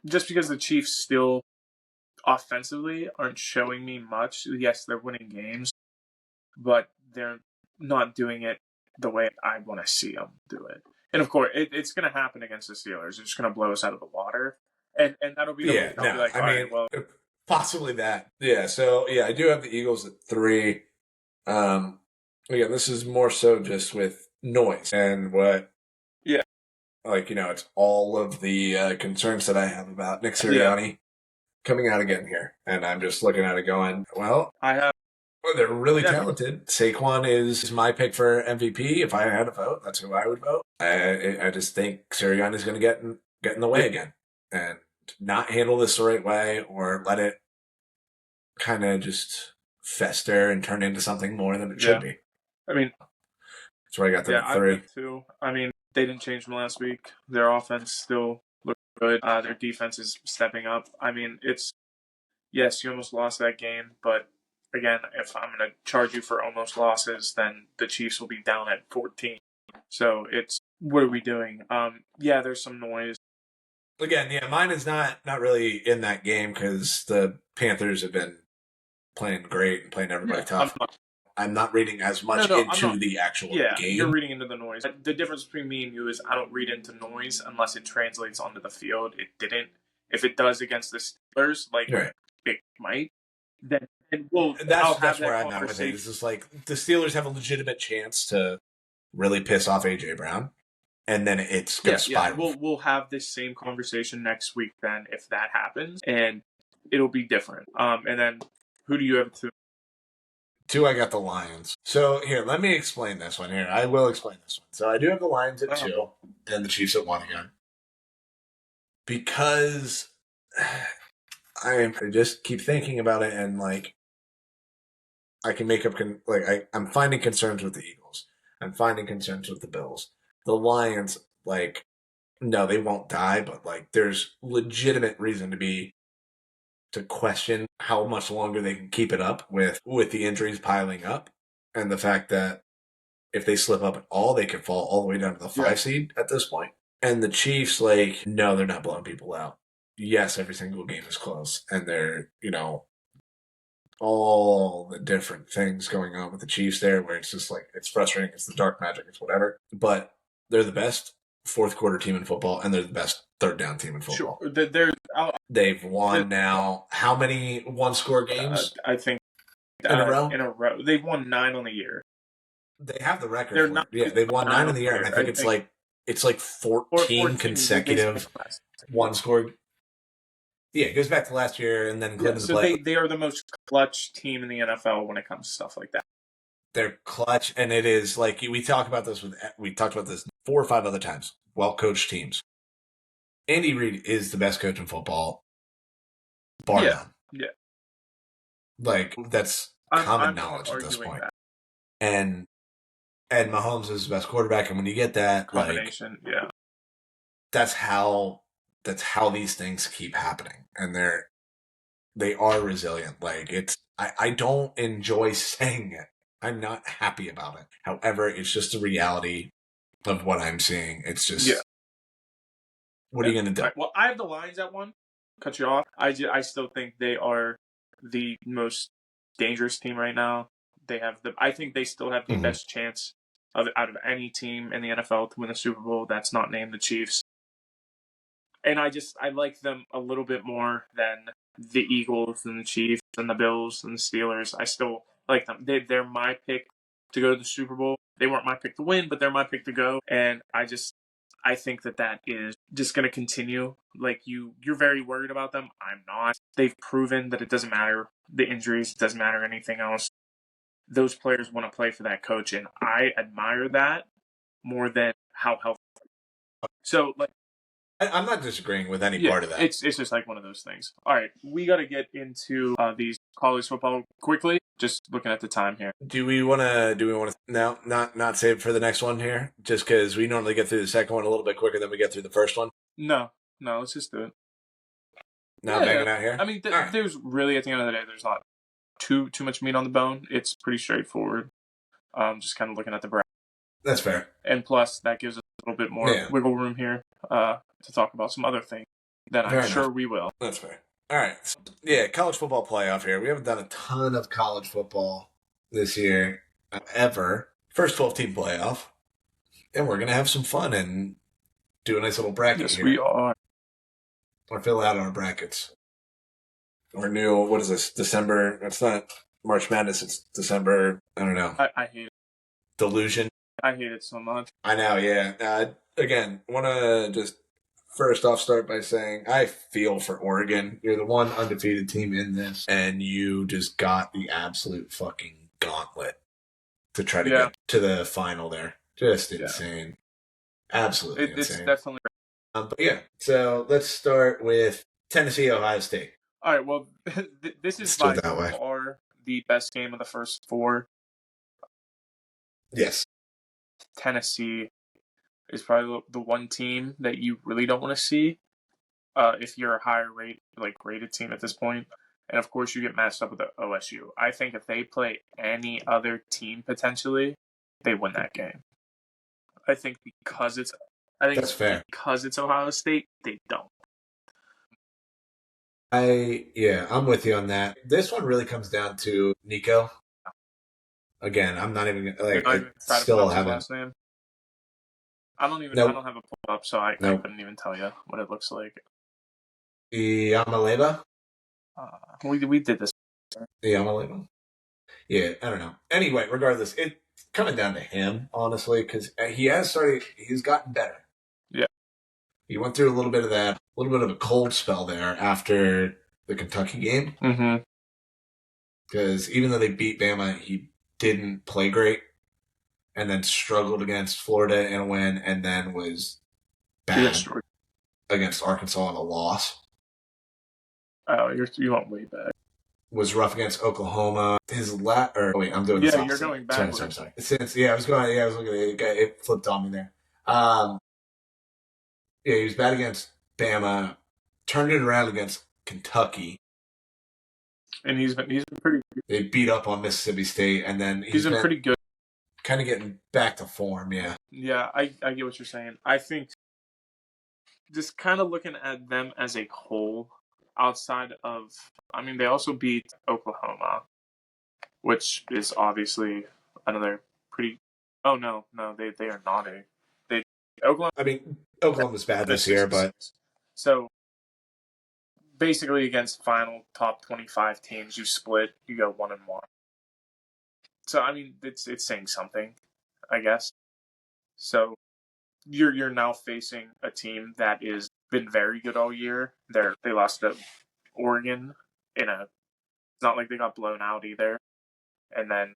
S2: Just because the Chiefs still offensively aren't showing me much. Yes, they're winning games, but they're not doing it the way I want to see them do it. And of course, it's going to happen against the Steelers. They're just going to blow us out of the water, and that'll be
S1: possibly that. Yeah. So I do have the Eagles at 3. Again, this is more so just with noise and what.
S2: Yeah.
S1: It's all of the concerns that I have about Nick Sirianni coming out again here, and I'm just looking at it going, well, they're really talented. Saquon is my pick for MVP. If I had a vote, that's who I would vote. I just think Sirianni is going to get in the way again and not handle this the right way, or let it kind of just fester and turn into something more than it should be.
S2: I mean,
S1: that's where I got them at 3.
S2: Too. I mean, they didn't change from last week. Their offense still looks good. Their defense is stepping up. I mean, yes, you almost lost that game, but again, if I'm going to charge you for almost losses, then the Chiefs will be down at 14. So what are we doing? There's some noise.
S1: Again, mine is not really in that game because the Panthers have been playing great and playing everybody tough. I'm not reading as much into the actual game.
S2: You're reading into the noise. The difference between me and you is I don't read into noise unless it translates onto the field. It didn't. If it does against the Steelers, it might, then
S1: that's where I'm at with it. It's just like the Steelers have a legitimate chance to really piss off A.J. Brown, and then it's going to spiral.
S2: We'll have this same conversation next week then if that happens, and it'll be different. And then who do you have to?
S1: 2, I got the Lions. So here, let me explain this one here. I will explain this one. So I do have the Lions at 2 and the Chiefs at 1 again. Because I just keep thinking about it, and I can make up, I'm finding concerns with the Eagles. I'm finding concerns with the Bills. The Lions, no, they won't die, but there's legitimate reason to question how much longer they can keep it up with the injuries piling up, and the fact that if they slip up at all, they could fall all the way down to the 5 seed at this point. And the Chiefs, no, they're not blowing people out. Yes, every single game is close, and they're, all the different things going on with the Chiefs there, where it's just it's frustrating, it's the dark magic, it's whatever. But they're the best fourth quarter team in football, and they're the best third down team in football.
S2: Sure.
S1: They've won now how many one-score games?
S2: I think
S1: in a row.
S2: They've won 9 on the year.
S1: They have the record.
S2: They're
S1: for
S2: not.
S1: It. Yeah, they've won 9 in the year, and I think it's like 14 consecutive one-score. Yeah, it goes back to last year, and then including
S2: the play. They are the most clutch team in the NFL when it comes to stuff like that.
S1: They're clutch, and it is like we talked about this 4 or 5 other times. Well-coached teams. Andy Reid is the best coach in football, bar none.
S2: Yeah,
S1: like that's common knowledge at this point. And Mahomes is the best quarterback, and when you get that
S2: combination,
S1: that's how these things keep happening, and they are resilient. Like I don't enjoy saying it. I'm not happy about it. However, it's just the reality of what I'm seeing. It's just what are you going to do?
S2: Right. Well, I have the Lions at 1. Cut you off. I still think they are the most dangerous team right now. I think they still have the best chance out of any team in the NFL to win the Super Bowl that's not named the Chiefs. And I like them a little bit more than the Eagles and the Chiefs and the Bills and the Steelers. I still like them. They're my pick to go to the Super Bowl. They weren't my pick to win, but they're my pick to go. And I think that is just going to continue. Like you're very worried about them. I'm not. They've proven that it doesn't matter the injuries. It doesn't matter anything else. Those players want to play for that coach, and I admire that more than how healthy. So, like,
S1: I'm not disagreeing with any part of that.
S2: It's just like one of those things. All right, we got to get into these college football quickly. Just looking at the time here.
S1: Do we want to now not save it for the next one here? Just because we normally get through the second one a little bit quicker than we get through the first one.
S2: No, let's just do it.
S1: Not banging out here.
S2: I mean, there's really at the end of the day, there's not too much meat on the bone. It's pretty straightforward. Just kind of looking at the bracket.
S1: That's fair.
S2: And plus, that gives us a little bit more wiggle room here to talk about some other things that I'm sure we will.
S1: That's fair. All right. So, college football playoff here. We haven't done a ton of college football this year ever. First 12-team playoff. And we're going to have some fun and do a nice little bracket here.
S2: Yes, we are.
S1: Or fill out our brackets. Our new, what is this, December? It's not March Madness, it's December, I don't know.
S2: I hate it.
S1: Delusion.
S2: I hate it so much.
S1: I know, yeah. Again, want to just first off start by saying I feel for Oregon. You're the one undefeated team in this, and you just got the absolute fucking gauntlet to try to get to the final there. Just insane. Absolutely insane.
S2: It's definitely...
S1: But so let's start with Tennessee, Ohio State.
S2: All right, well, this is by far the best game of the first 4.
S1: Yes.
S2: Tennessee is probably the one team that you really don't want to see if you're a higher rated team at this point. And of course, you get matched up with the OSU. I think if they play any other team potentially, they win that game. I think that's fair. Because it's Ohio State, they don't.
S1: I'm with you on that. This one really comes down to Nico. Again, I'm not even I still haven't. Last name.
S2: I don't have a pull up, so I couldn't even tell you what it looks like.
S1: Yamaleva?
S2: We did this.
S1: Yamaleva? Yeah, I don't know. Anyway, regardless, it's coming down to him, honestly, because he's gotten better.
S2: Yeah.
S1: He went through a little bit of a cold spell there after the Kentucky game.
S2: Mm-hmm.
S1: Because even though they beat Bama, he didn't play great. And then struggled against Florida in a win, and then was bad against Arkansas in a loss.
S2: Oh, you went way back.
S1: Was rough against Oklahoma. I'm doing this.
S2: Yeah, you're going back.
S1: Sorry. I was looking at it. It flipped on me there. He was bad against Bama. Turned it around against Kentucky.
S2: And he's been pretty good.
S1: They beat up on Mississippi State, and then
S2: he's been pretty good.
S1: Kind of getting back to form, yeah.
S2: Yeah, I get what you're saying. I think just kind of looking at them as a whole, outside of, they also beat Oklahoma, which is obviously another pretty. Oh no, they are not Oklahoma.
S1: I mean, Oklahoma's bad this year, but
S2: so basically against final top 25 teams, you split, you go 1-1. So I mean, it's saying something, I guess. So you're now facing a team that is been very good all year. They lost to Oregon it's not like they got blown out either. And then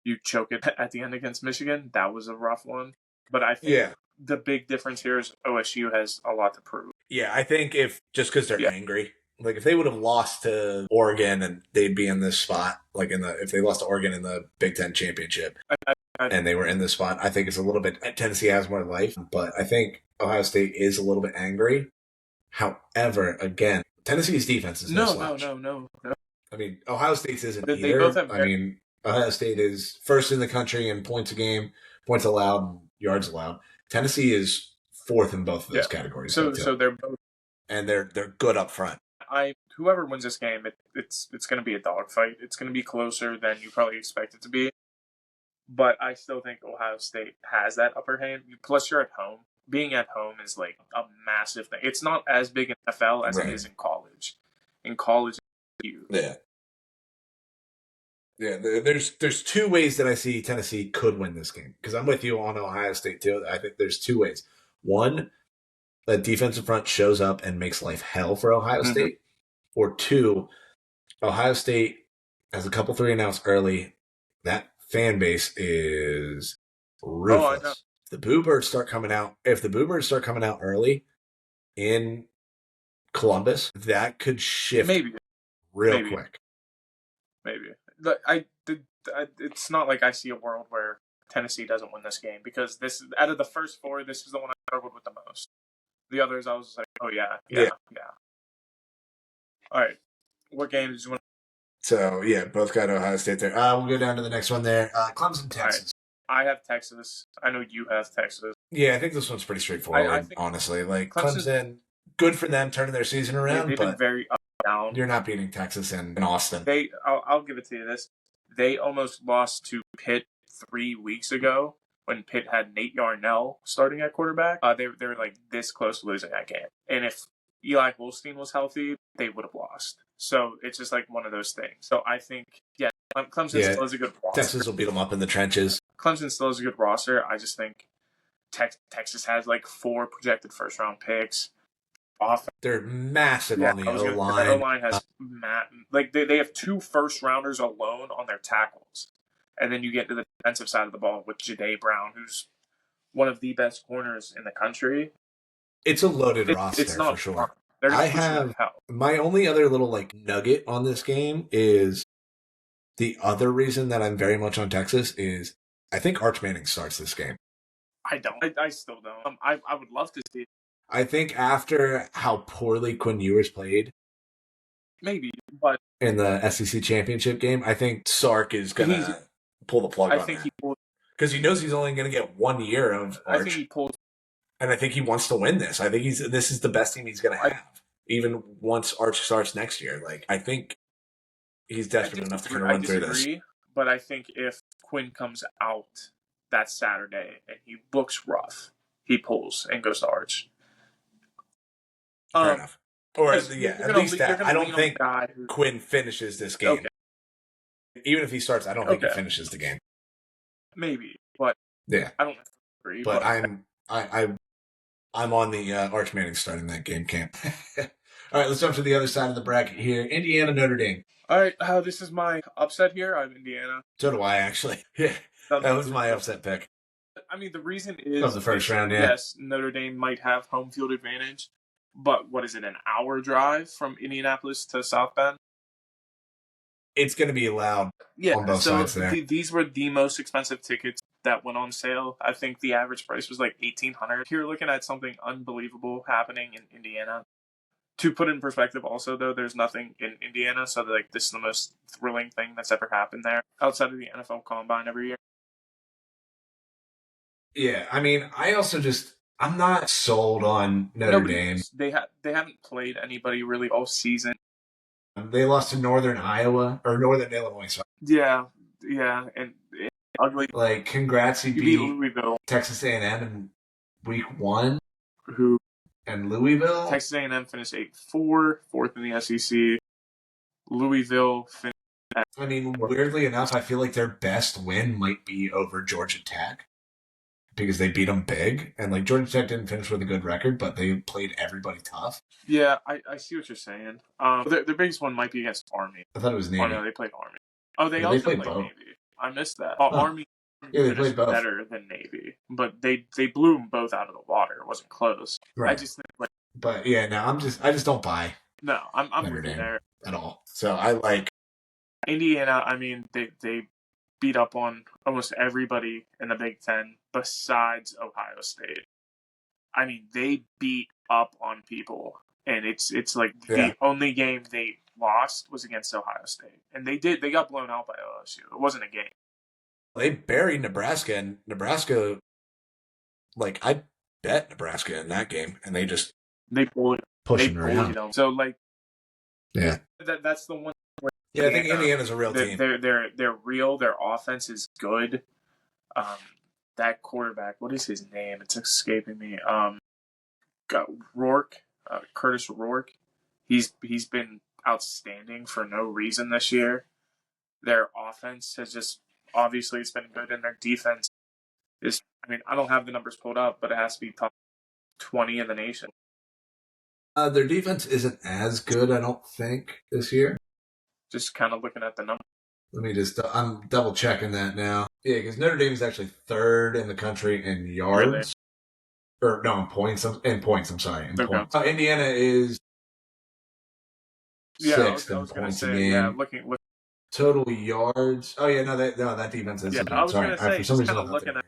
S2: you choke it at the end against Michigan. That was a rough one. But I think the big difference here is OSU has a lot to prove.
S1: Yeah, I think just because they're angry. Like if they would have lost to Oregon and they'd be in this spot, like if they lost to Oregon in the Big Ten championship and they were in this spot, I think it's a little bit, Tennessee has more life, but I think Ohio State is a little bit angry. However, again, Tennessee's defense is no slouch.
S2: No.
S1: I mean, Ohio State's isn't either. I mean, Ohio State is first in the country in points a game, points allowed, and yards allowed. Tennessee is fourth in both of those categories.
S2: So they're both,
S1: and they're good up front.
S2: Whoever wins this game, it's going to be a dogfight. It's going to be closer than you probably expect it to be. But I still think Ohio State has that upper hand. Plus, you're at home. Being at home is like a massive thing. It's not as big in NFL as it is in college. In college, it's huge.
S1: Yeah. Yeah, there's two ways that I see Tennessee could win this game. Because I'm with you on Ohio State, too. I think there's two ways. One, the defensive front shows up and makes life hell for Ohio State. Or two, Ohio State has a couple 3-and-outs early. That fan base is ruthless. If the Boo Birds start coming out early in Columbus, that could shift real quick.
S2: Maybe. It's not like I see a world where Tennessee doesn't win this game, because this, out of the first four, this is the one I struggled with the most. The others, I was like, oh yeah. All right, what game did you want?
S1: So yeah, both got Ohio State there. We'll go down to the next one there. Clemson, Texas.
S2: Right. I have Texas. I know you have Texas.
S1: Yeah, I think this one's pretty straightforward. I think honestly, like Clemson, good for them turning their season around.
S2: They've been very up and down.
S1: You're not beating Texas and Austin.
S2: I'll give it to you this. They almost lost to Pitt 3 weeks ago when Pitt had Nate Yarnell starting at quarterback. They were like this close to losing that game. And if Eli Holstein was healthy, they would have lost. So it's just like one of those things. So I think, Clemson still has a good roster.
S1: Texas will beat them up in the trenches.
S2: Clemson still has a good roster. I just think Texas has like 4 projected first-round picks.
S1: They're massive on the O-line.
S2: The O-line has they have 2 first-rounders alone on their tackles. And then you get to the defensive side of the ball with Jahdae Brown, who's one of the best corners in the country.
S1: It's a loaded roster for sure. I have my only other little nugget on this game is the other reason that I'm very much on Texas is I think Arch Manning starts this game.
S2: I don't. I still don't. I would love to see it.
S1: I think after how poorly Quinn Ewers played,
S2: maybe, but
S1: in the SEC championship game, I think Sark is gonna pull the plug. I think he pulled because he knows he's only going to get 1 year of Arch.
S2: I think he pulled.
S1: And I think he wants to win this. I think this is the best team he's going to have, even once Arch starts next year. I think he's desperate enough to run through this.
S2: But I think if Quinn comes out that Saturday and he looks rough, he pulls and goes to Arch.
S1: Fair enough. Or at least that. I don't think Quinn finishes this game. Okay. Even if he starts, I don't think he finishes the game.
S2: Maybe, but I don't agree.
S1: But I'm on the Arch Manning starting that game camp. All right, let's jump to the other side of the bracket here. Indiana, Notre Dame.
S2: All right, this is my upset here. I have Indiana.
S1: So do I, actually. Yeah, that was my upset pick.
S2: I mean, the reason is...
S1: Of the first round,
S2: Yes, Notre Dame might have home field advantage, but what is it, an hour drive from Indianapolis to South Bend?
S1: It's going to be loud on both sides there.
S2: These were the most expensive tickets that went on sale. I think the average price was like $1,800. You're looking at something unbelievable happening in Indiana. To put in perspective also, though, there's nothing in Indiana, so this is the most thrilling thing that's ever happened there outside of the NFL Combine every year.
S1: Yeah, I mean, I'm not sold on Notre Dame.
S2: They haven't played anybody really all season.
S1: They lost to Northern Iowa, or Northern Illinois, sorry.
S2: Yeah, and ugly.
S1: Congrats, you beat Louisville. Texas A&M, and week 1.
S2: Who
S1: And Louisville.
S2: Texas A&M finished 8-4, fourth in the SEC. Louisville finished.
S1: I mean, weirdly enough, I feel like their best win might be over Georgia Tech because they beat them big. And like Georgia Tech didn't finish with a good record, but they played everybody tough.
S2: Yeah, I see what you're saying. Their biggest one might be against Army.
S1: I thought it was Navy.
S2: Oh no, they played Army. Oh, they also played
S1: both.
S2: Navy. I missed that. Army
S1: they played both.
S2: Better than Navy, but they blew them both out of the water. It wasn't close.
S1: Right.
S2: I just think
S1: but yeah, no, I just don't buy.
S2: No, I'm with you there
S1: at all. So I like
S2: Indiana. I mean, they beat up on almost everybody in the Big Ten besides Ohio State. I mean, they beat up on people, and it's like the only game they lost was against Ohio State, and they got blown out by OSU. It wasn't a game.
S1: They buried Nebraska, and Nebraska, like I bet Nebraska in that game, and they
S2: bullied
S1: around.
S2: Them. So like,
S1: yeah,
S2: that's the one.
S1: Yeah, I think Indiana's a real team.
S2: They're real. Their offense is good. That quarterback, what is his name? It's escaping me. Got Rourke, Curtis Rourke. He's been outstanding for no reason this year. Their offense has just obviously it's been good, and their defense is. I mean, I don't have the numbers pulled up, but it has to be top 20 in the nation.
S1: Their defense isn't as good, I don't think, this year.
S2: Just kind of looking at the numbers.
S1: I'm double checking that now. Yeah, because Notre Dame is actually 3rd in the country in yards. Really? Or no, in points. In points, I'm sorry. In points. Indiana is 6th in points a game.
S2: Yeah, looking.
S1: Total yards. Oh yeah, no, that defense is.
S2: Yeah, I was going to say,
S1: for some reason,
S2: I'm not looking at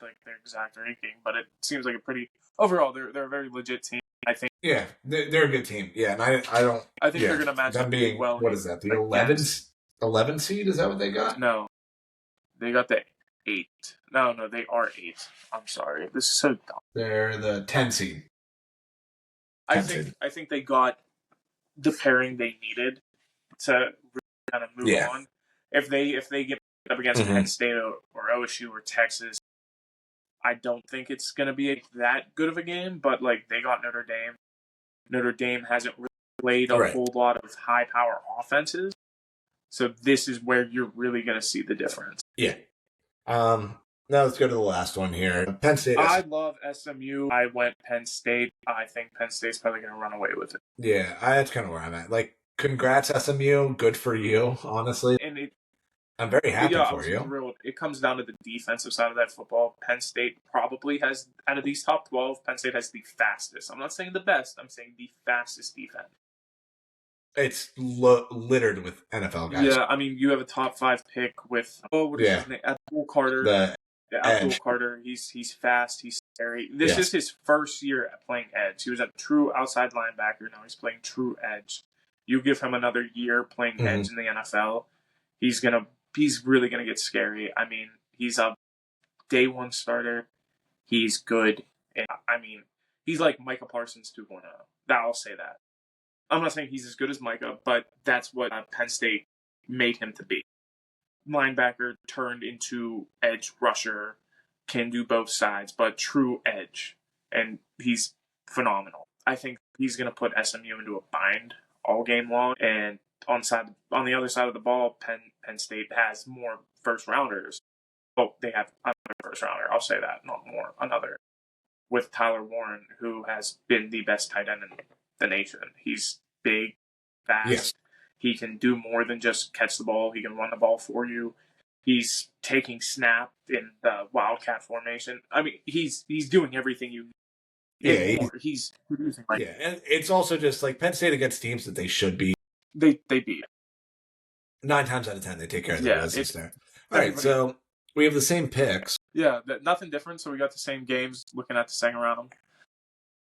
S2: like their exact ranking, but it seems like a pretty overall. They're a very legit team. I think.
S1: Yeah, they're a good team. Yeah, and I don't.
S2: I think they're going to match up well.
S1: What is that? The 11 seed? Is that what they got?
S2: No, they got the 8. No, they are 8. I'm sorry, this is so dumb.
S1: They're the 10 seed.
S2: I think they got the pairing they needed to really kind of move on. If they get up against Penn State or OSU or Texas, I don't think it's going to be that good of a game. But like they got Notre Dame. Notre Dame hasn't really played a whole lot of high power offenses, so this is where you're really going to see the difference.
S1: Yeah. Now let's go to the last one here. Penn State.
S2: I love SMU. I went Penn State. I think Penn State's probably going to run away with it.
S1: Yeah, that's kind of where I'm at. Like, congrats SMU. Good for you, honestly.
S2: And
S1: I'm very happy for you.
S2: Thrilled. It comes down to the defensive side of that football. Penn State probably has, out of these top 12, Penn State has the fastest. I'm not saying the best. I'm saying the fastest defense.
S1: It's littered with NFL guys.
S2: Yeah, I mean, you have a top 5 pick with, what is his name? Abdul Carter. Abdul Carter. He's fast. He's scary. This is his first year playing edge. He was a true outside linebacker. Now he's playing true edge. You give him another year playing edge in the NFL, he's really gonna get scary. I mean, he's a day 1 starter. He's good. And I mean, he's like Micah Parsons 2.0. I'll say that. I'm not saying he's as good as Micah, but that's what Penn State made him to be. Linebacker turned into edge rusher, can do both sides, but true edge. And he's phenomenal. I think he's going to put SMU into a bind all game long. And on the other side of the ball, Penn State has more first rounders. Well, they have another first rounder. I'll say that, not more, another. With Tyler Warren, who has been the best tight end in the nation. He's big, fast. Yes. He can do more than just catch the ball. He can run the ball for you. He's taking snap in the Wildcat formation. I mean, he's doing everything you need. Yeah, he's producing.
S1: And it's also just like Penn State against teams that they should be.
S2: They beat.
S1: 9 times out of 10, they take care of their business there. All right, so we have the same picks.
S2: Yeah, nothing different. So we got the same games. Looking at the second round.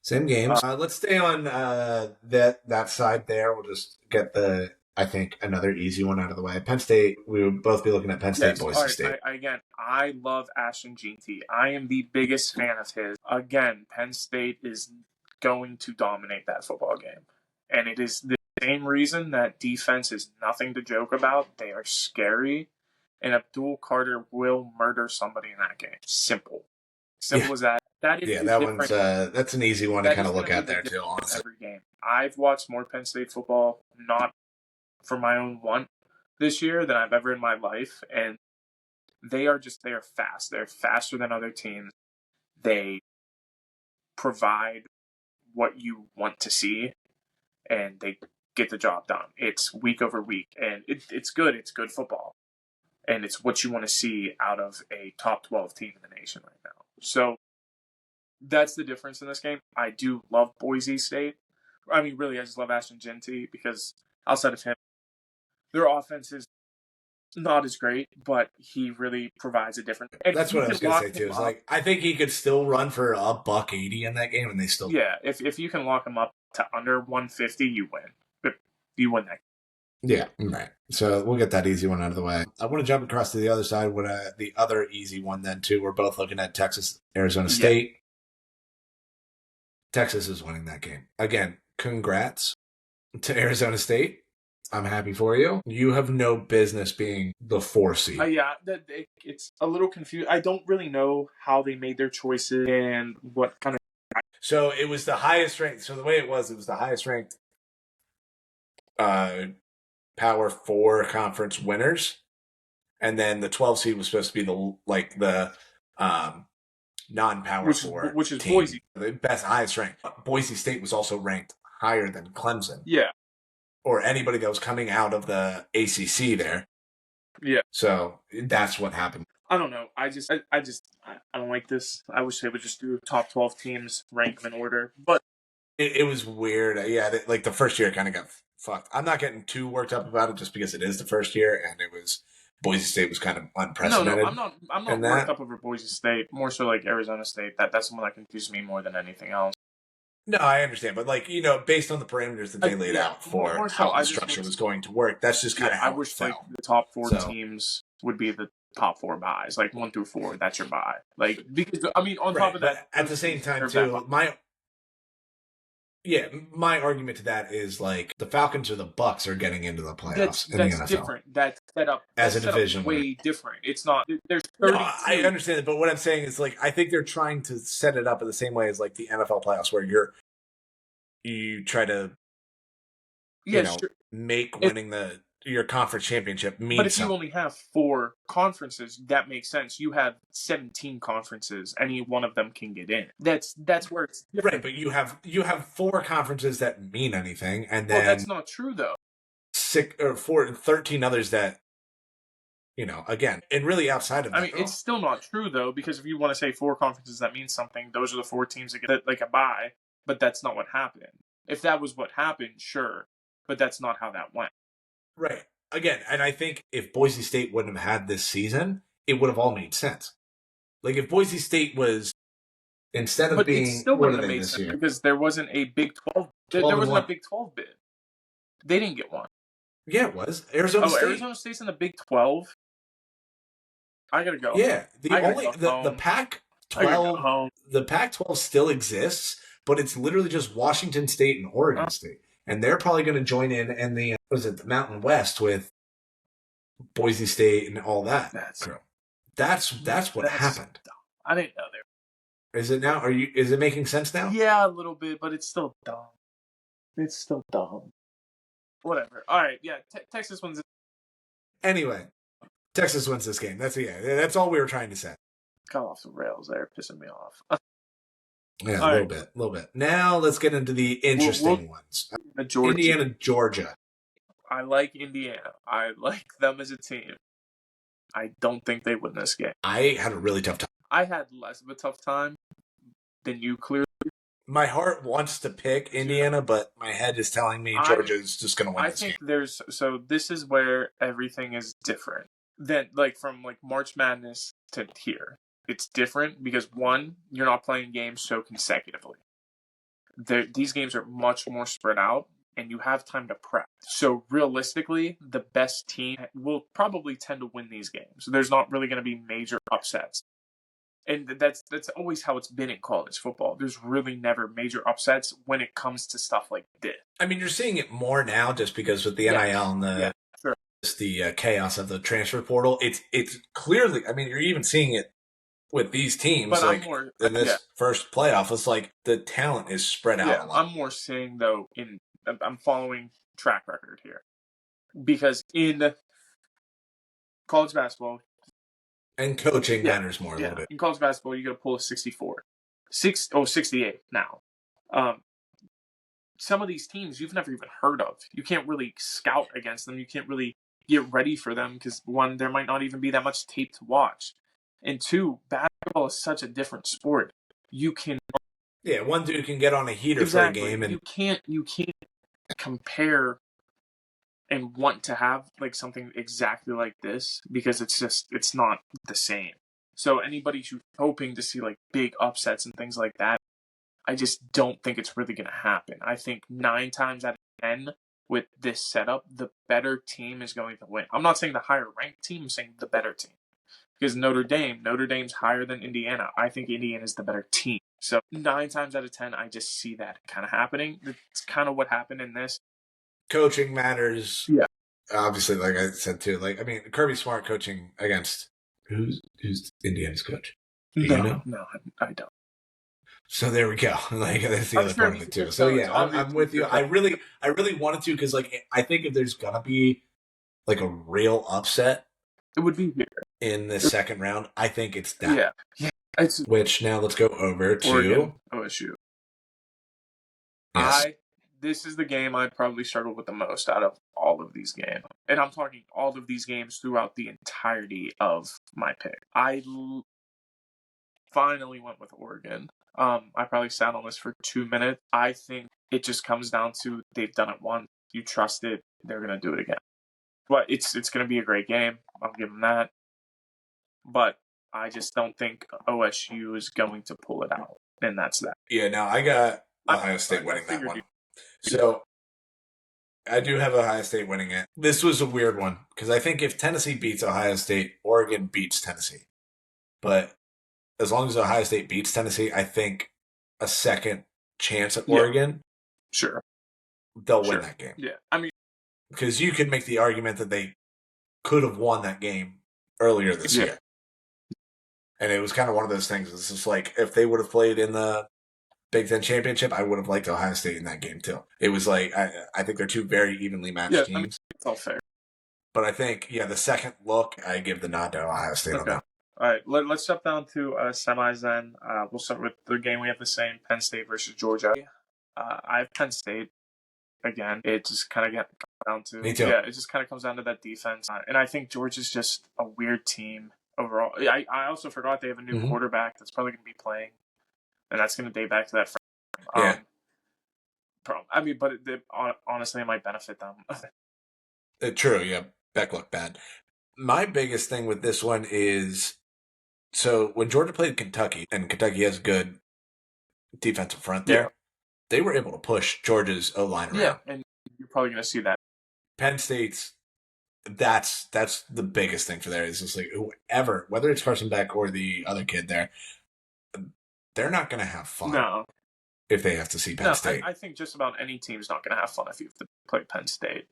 S1: Same games. Let's stay on that side there. We'll just get I think another easy one out of the way. Penn State, we would both be looking at Penn State, Boise State.
S2: I love Ashton Jeanty. I am the biggest fan of his. Again, Penn State is going to dominate that football game. And it is the same reason that defense is nothing to joke about. They are scary. And Abdul Carter will murder somebody in that game. Simple. Simple as that. That is
S1: Yeah,
S2: the
S1: that
S2: difference.
S1: that's an easy one to kind of look at there too, honestly.
S2: Every game. I've watched more Penn State football, not for my own want this year, than I've ever in my life, and they are fast. They're faster than other teams. They provide what you want to see, and they get the job done. It's week over week, and it's good. It's good football, and it's what you want to see out of a top 12 team in the nation right now. So that's the difference in this game. I do love Boise State. I mean, really, I just love Ashton Genty because outside of him, their offense is not as great, but he really provides a difference. And
S1: that's what I was going to say too. Is like I think he could still run for $180 in that game, and they still
S2: if you can lock him up to under 150, you win. You win that.
S1: Yeah, right. So we'll get that easy one out of the way. I want to jump across to the other side. The other easy one then too. We're both looking at Texas, Arizona State. Texas is winning that game again. Congrats to Arizona State. I'm happy for you. You have no business being the 4 seed.
S2: It's a little confused. I don't really know how they made their choices and what kind of.
S1: So it was the highest ranked. So the way it was the highest ranked Power 4 conference winners, and then the 12 seed was supposed to be the non-Power 4,
S2: which is
S1: team.
S2: Boise,
S1: the best, highest ranked. Boise State was also ranked higher than Clemson.
S2: Yeah.
S1: Or anybody that was coming out of the ACC there.
S2: Yeah.
S1: So that's what happened.
S2: I don't know. I don't like this. I wish they would just do top 12 teams, rank them in order. But
S1: it was weird. Yeah, like the first year it kind of got fucked. I'm not getting too worked up about it just because it is the first year and it was Boise State was kind of unprecedented.
S2: No, I'm not worked up over Boise State. More so like Arizona State. That's the one that confuses me more than anything else.
S1: No, I understand, but based on the parameters that they laid out for how the structure was going to work, that's just kind of how
S2: I wish the top 4 teams would be the top 4 buys, 1 through 4. That's your buy, because I mean, on top of that,
S1: at the same time too, my argument to that is the Falcons or the Bucks are getting into the playoffs in the NFL. That's
S2: different. That's set up
S1: as a division,
S2: way different. It's not. There's 30. No,
S1: I understand it, but what I'm saying is I think they're trying to set it up in the same way as the NFL playoffs, where you try to make winning your conference championship mean.
S2: But if
S1: something.
S2: you only have 4 conferences, that makes sense. You have 17 conferences. Any one of them can get in. That's where it's different.
S1: Right, but you have 4 conferences that mean anything, and then
S2: that's not true though.
S1: 13 others that again, and really outside of that.
S2: I mean, it's still not true though, because if you want to say 4 conferences that mean something, those are the 4 teams that get a bye. But that's not what happened. If that was what happened, sure, but that's not how that went.
S1: Right. Again, and I think if Boise State wouldn't have had this season, it would have all made sense. If Boise State was, instead of being,
S2: it still wouldn't have made sense because there wasn't a Big 12. There wasn't a Big 12 bid. They didn't get one.
S1: Yeah, it was Arizona State.
S2: Arizona State's in the Big 12. I gotta go.
S1: Yeah, the Pac-12. The Pac-12 still exists, but it's literally just Washington State and Oregon State. And they're probably going to join in the Mountain West with Boise State and all that. That's what happened.
S2: Dumb. I didn't know there.
S1: Is it now? Is it making sense now?
S2: Yeah, a little bit, but it's still dumb. It's still dumb. Whatever. All right, yeah, Texas wins.
S1: Anyway, Texas wins this game. That's all we were trying to say.
S2: Got off the rails there, pissing me off.
S1: Yeah, a little bit. Now let's get into the interesting ones. Indiana, Georgia.
S2: I like Indiana. I like them as a team. I don't think they win this game.
S1: I had a really tough time.
S2: I had less of a tough time than you, clearly.
S1: My heart wants to pick Indiana, but my head is telling me Georgia's just going to win this game.
S2: I think this is where everything is different. Then, from March Madness to here. It's different because, one, you're not playing games so consecutively. These games are much more spread out, and you have time to prep. So, realistically, the best team will probably tend to win these games. There's not really going to be major upsets. And that's always how it's been in college football. There's really never major upsets when it comes to stuff like this.
S1: I mean, you're seeing it more now just because with the NIL and the chaos of the transfer portal. It's clearly, I mean, you're even seeing it with these teams,
S2: But
S1: like
S2: I'm more
S1: in this first playoff, it's like the talent is spread out a lot.
S2: I'm more saying though I'm following track record here because in college basketball
S1: and coaching matters more a little bit.
S2: In college basketball, you got to pull a 64, 68 now. Some of these teams you've never even heard of. You can't really scout against them. You can't really get ready for them because one, there might not even be that much tape to watch, and two, basketball is such a different sport. You can
S1: one dude can get on a heater for a game, and
S2: you can't compare and want to have like something exactly like this because it's not the same. So anybody who's hoping to see like big upsets and things like that, I just don't think it's really going to happen. I think 9 times out of 10 with this setup, the better team is going to win. I'm not saying the higher ranked team, I'm saying the better team. Because Notre Dame's higher than Indiana. I think Indiana's the better team. So 9 times out of 10, I just see that kind of happening. It's kind of what happened in this.
S1: Coaching matters.
S2: Yeah.
S1: Obviously, like I said too, like I mean, Kirby Smart coaching against who's Indiana's coach? Do you know?
S2: No, I don't.
S1: So there we go. Like that's the other part of it too. So yeah, I'm with you. I really wanted to because like I think if there's gonna be like a real upset,
S2: it would be here
S1: in the second round. I think it's that.
S2: Yeah.
S1: Which now let's go over to
S2: Oregon, OSU.
S1: Yes.
S2: This is the game I'd probably struggle with the most out of all of these games. And I'm talking all of these games throughout the entirety of my pick. I finally went with Oregon. I probably sat on this for 2 minutes. I think it just comes down to they've done it once. You trust it, they're going to do it again. But it's going to be a great game. I'll give them that. But I just don't think OSU is going to pull it out. And that's that.
S1: Yeah, no, I got Ohio State winning that one. So I do have Ohio State winning it. This was a weird one because I think if Tennessee beats Ohio State, Oregon beats Tennessee. But as long as Ohio State beats Tennessee, I think a second chance at Oregon, they'll win that game.
S2: Yeah, I mean,
S1: because you could make the argument that they could have won that game earlier this year. And it was kind of one of those things. It's just like if they would have played in the Big Ten Championship, I would have liked Ohio State in that game too. It was like I think they're two very evenly matched teams. I mean,
S2: it's all fair.
S1: But I think the second look, I give the nod to Ohio State on that.
S2: All right, let's jump down to semis then. We'll start with the game we have the same: Penn State versus Georgia. I have Penn State again. It just kind of comes down to
S1: Me too.
S2: Yeah, it just kind of comes down to that defense, and I think Georgia's just a weird team overall. I also forgot they have a new quarterback that's probably going to be playing. And that's going to date back to that. I mean, but honestly, it might benefit them.
S1: True, yeah. Beck looked bad. My biggest thing with this one is, so when Georgia played Kentucky, and Kentucky has good defensive front there, they were able to push Georgia's O-line around.
S2: Yeah, and you're probably going to see that.
S1: Penn State's, that's the biggest thing for there. Is just like whoever, whether it's Carson Beck or the other kid there, they're not going to have fun if they have to see Penn State.
S2: I think just about any team's not going to have fun if you have to play Penn State,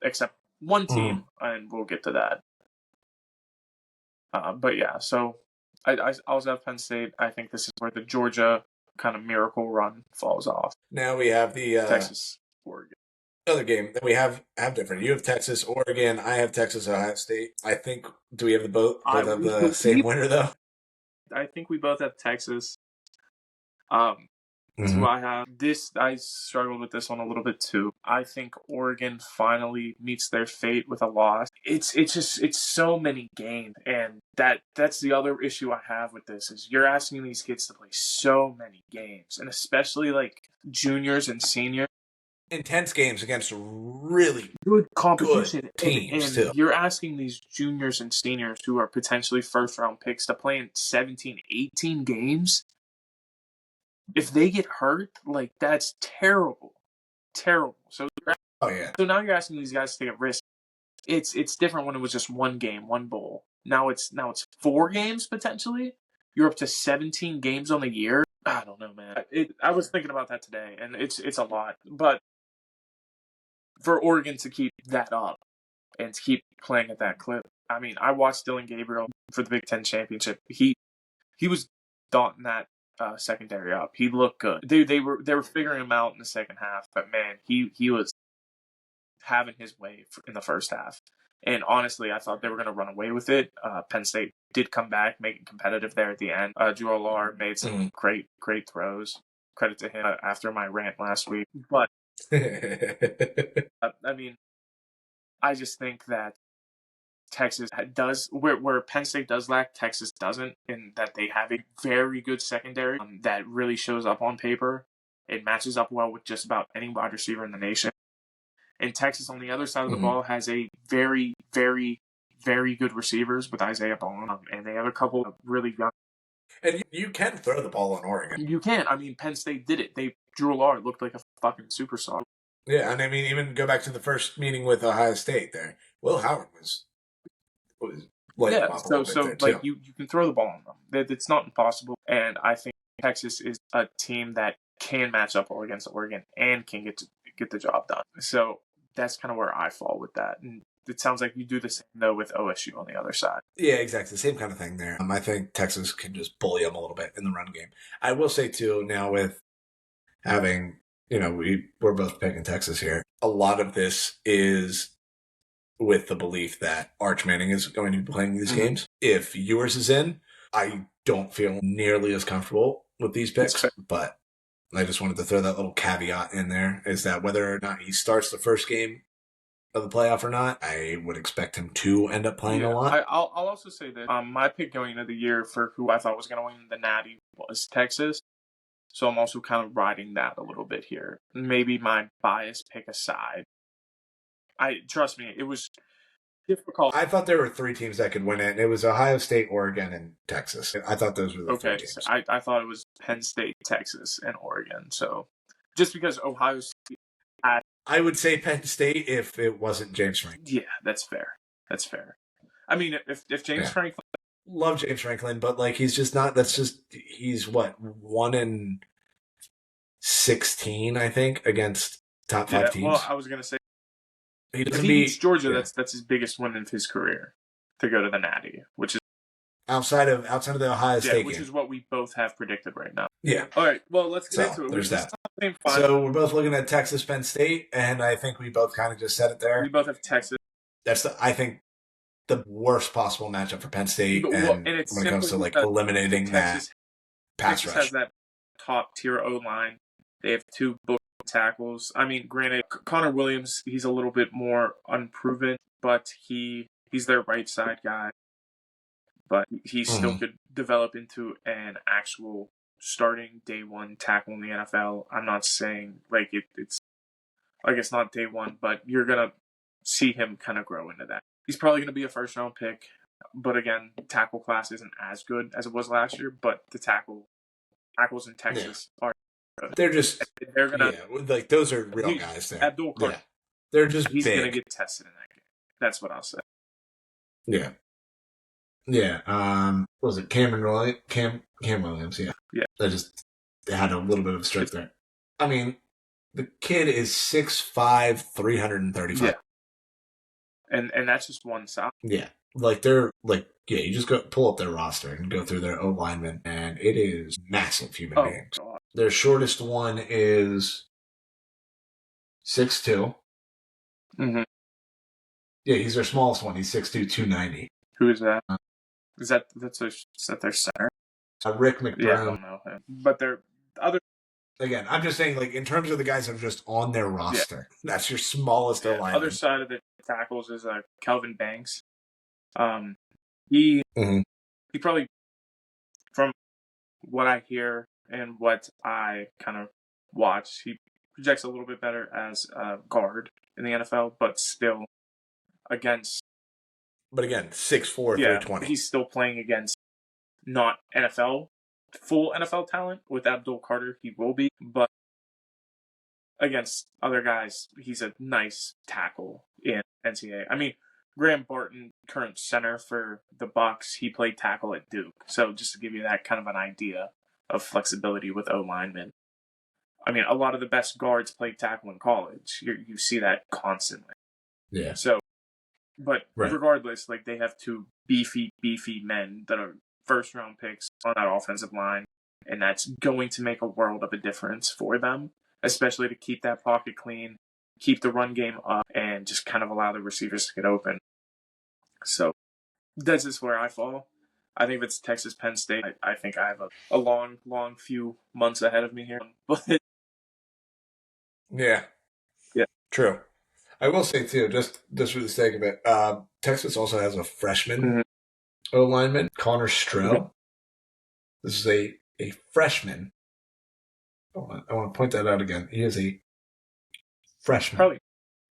S2: except one team, and we'll get to that. But yeah, so I also have Penn State. I think this is where the Georgia kind of miracle run falls off.
S1: Now we have the
S2: Texas, Oregon.
S1: Other game that we have different. You have Texas, Oregon. I have Texas, Ohio State. I think, do we have both have the same winner though?
S2: I think we both have Texas. That's who I have. I struggled with this one a little bit too. I think Oregon finally meets their fate with a loss. It's so many games, and that's the other issue I have with this is you're asking these kids to play so many games, and especially like juniors and seniors.
S1: Intense games against really
S2: good competition
S1: good teams
S2: and you're asking these juniors and seniors who are potentially first round picks to play in 17, 18 games. If they get hurt, like that's terrible. So so now you're asking these guys to take a risk. It's different when it was just one game, one bowl. Now it's 4 games potentially. You're up to 17 games on the year. I don't know, man. I was thinking about that today, and it's a lot. But for Oregon to keep that up and to keep playing at that clip, I mean, I watched Dylan Gabriel for the Big Ten Championship. he was dotting that secondary up. He looked good. They were figuring him out in the second half, but man, he was having his way in the first half. And honestly, I thought they were going to run away with it. Penn State did come back, make it competitive there at the end. Drew Allar made some great throws. Credit to him after my rant last week. But, I mean, I just think that Texas does, where Penn State does lack, Texas doesn't, in that they have a very good secondary that really shows up on paper. It matches up well with just about any wide receiver in the nation. And Texas, on the other side of the ball, has a very, very, very good receivers with Isaiah Bone, and they have a couple of really young.
S1: And you can throw the ball in Oregon.
S2: You can. I mean, Penn State did it. Drew Allar looked like a fucking superstar.
S1: Yeah, and I mean, even go back to the first meeting with Ohio State there. Will Howard was
S2: like you can throw the ball on them. It's not impossible, and I think Texas is a team that can match up against Oregon and can get the job done. So that's kind of where I fall with that. And it sounds like you do the same, though, with OSU on the other side.
S1: Yeah, exactly. Same kind of thing there. I think Texas can just bully them a little bit in the run game. I will say, too, now with having, we're both picking Texas here, a lot of this is with the belief that Arch Manning is going to be playing these games. If Ewers is in, I don't feel nearly as comfortable with these picks, but I just wanted to throw that little caveat in there, is that whether or not he starts the first game of the playoff or not, I would expect him to end up playing a lot.
S2: I'll also say that my pick going into the year for who I thought was going to win the Natty was Texas. So I'm also kind of riding that a little bit here. Maybe my bias pick aside. Trust me, it was difficult.
S1: I thought there were 3 teams that could win it, and it was Ohio State, Oregon, and Texas. I thought those were the 3 teams.
S2: So I thought it was Penn State, Texas, and Oregon. So just because Ohio State...
S1: I would say Penn State if it wasn't James Franklin.
S2: Yeah, that's fair. I mean, if James Franklin...
S1: Love James Franklin, but he's just not... He's what? 1 in 16, I think, against top 5 teams.
S2: Well, I was going to say,
S1: if
S2: he beats Georgia, that's his biggest win of his career, to go to the Natty, which is
S1: outside of the Ohio State
S2: which
S1: game.
S2: is what we both have predicted right now.
S1: Yeah.
S2: All right. Well, let's get into it.
S1: There's that. So we're both looking at Texas, Penn State, and I think we both kind of just said it there.
S2: We both have Texas.
S1: That's I think the worst possible matchup for Penn State, and when it comes to eliminating that pass rush.
S2: Texas has that top tier O line. They have 2 book tackles. I mean, granted, Connor Williams, he's a little bit more unproven, but he's their right side guy. But he still could develop into an actual starting day 1 tackle in the NFL. I'm not saying it's not day 1, but you're gonna see him kind of grow into that. He's probably gonna be a first round pick, but again, tackle class isn't as good as it was last year. But the tackles in Texas are.
S1: They're gonna those are real guys there.
S2: Abdul Carter,
S1: they're just
S2: he's
S1: big.
S2: Gonna get tested in that game. That's what I'll say.
S1: Yeah. Yeah. What was it Cam Williams? Yeah. They just had a little bit of a strength there. I mean, the kid is 6'5", 335.
S2: Yeah. And that's just one side.
S1: Yeah. They're you just go pull up their roster and go through their O linemen, and it is massive human beings.
S2: God.
S1: Their shortest one is 6'2".
S2: Mm-hmm.
S1: Yeah, he's their smallest one. He's 6'2", 290.
S2: Who is that? Is that their center?
S1: Rick McBrown.
S2: Yeah, I don't know him. But they're other.
S1: Again, I'm just saying, in terms of the guys that are just on their roster, that's your smallest O lineman.
S2: Other side of the tackles is Kelvin Banks. He probably, from what I hear and what I kind of watch, he projects a little bit better as a guard in the NFL, but still against.
S1: But again, 6'4", 320.
S2: He's still playing against not full NFL talent. With Abdul Carter, he will be, but against other guys, he's a nice tackle in NCAA. I mean, Graham Barton, current center for the Bucs, he played tackle at Duke. So just to give you that kind of an idea of flexibility with O linemen. I mean, a lot of the best guards played tackle in college. You see that constantly.
S1: Yeah.
S2: So, but regardless, they have 2 beefy men that are first-round picks on that offensive line, and that's going to make a world of a difference for them, especially to keep that pocket clean, keep the run game up, and just kind of allow the receivers to get open. So that's just where I fall. I think if it's Texas Penn State, I think I have a long, long few months ahead of me here. But
S1: Yeah. True. I will say, too, just for the sake of it, Texas also has a freshman O-lineman, Connor Stroh. This is a freshman. I want to point that out again. He is a freshman.
S2: Probably.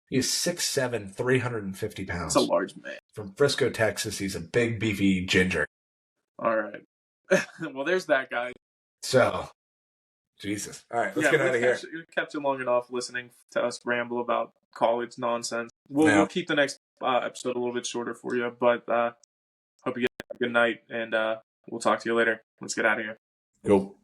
S1: He is 6'7", 350 pounds.
S2: That's a large man.
S1: From Frisco, Texas. He's a big, beefy ginger.
S2: All right. Well, there's that guy.
S1: So, Jesus. All right, let's get out of here.
S2: We kept you long enough listening to us ramble about college nonsense. We'll keep the next episode a little bit shorter for you, but hope you get a good night, and we'll talk to you later. Let's get out of here.
S1: Cool.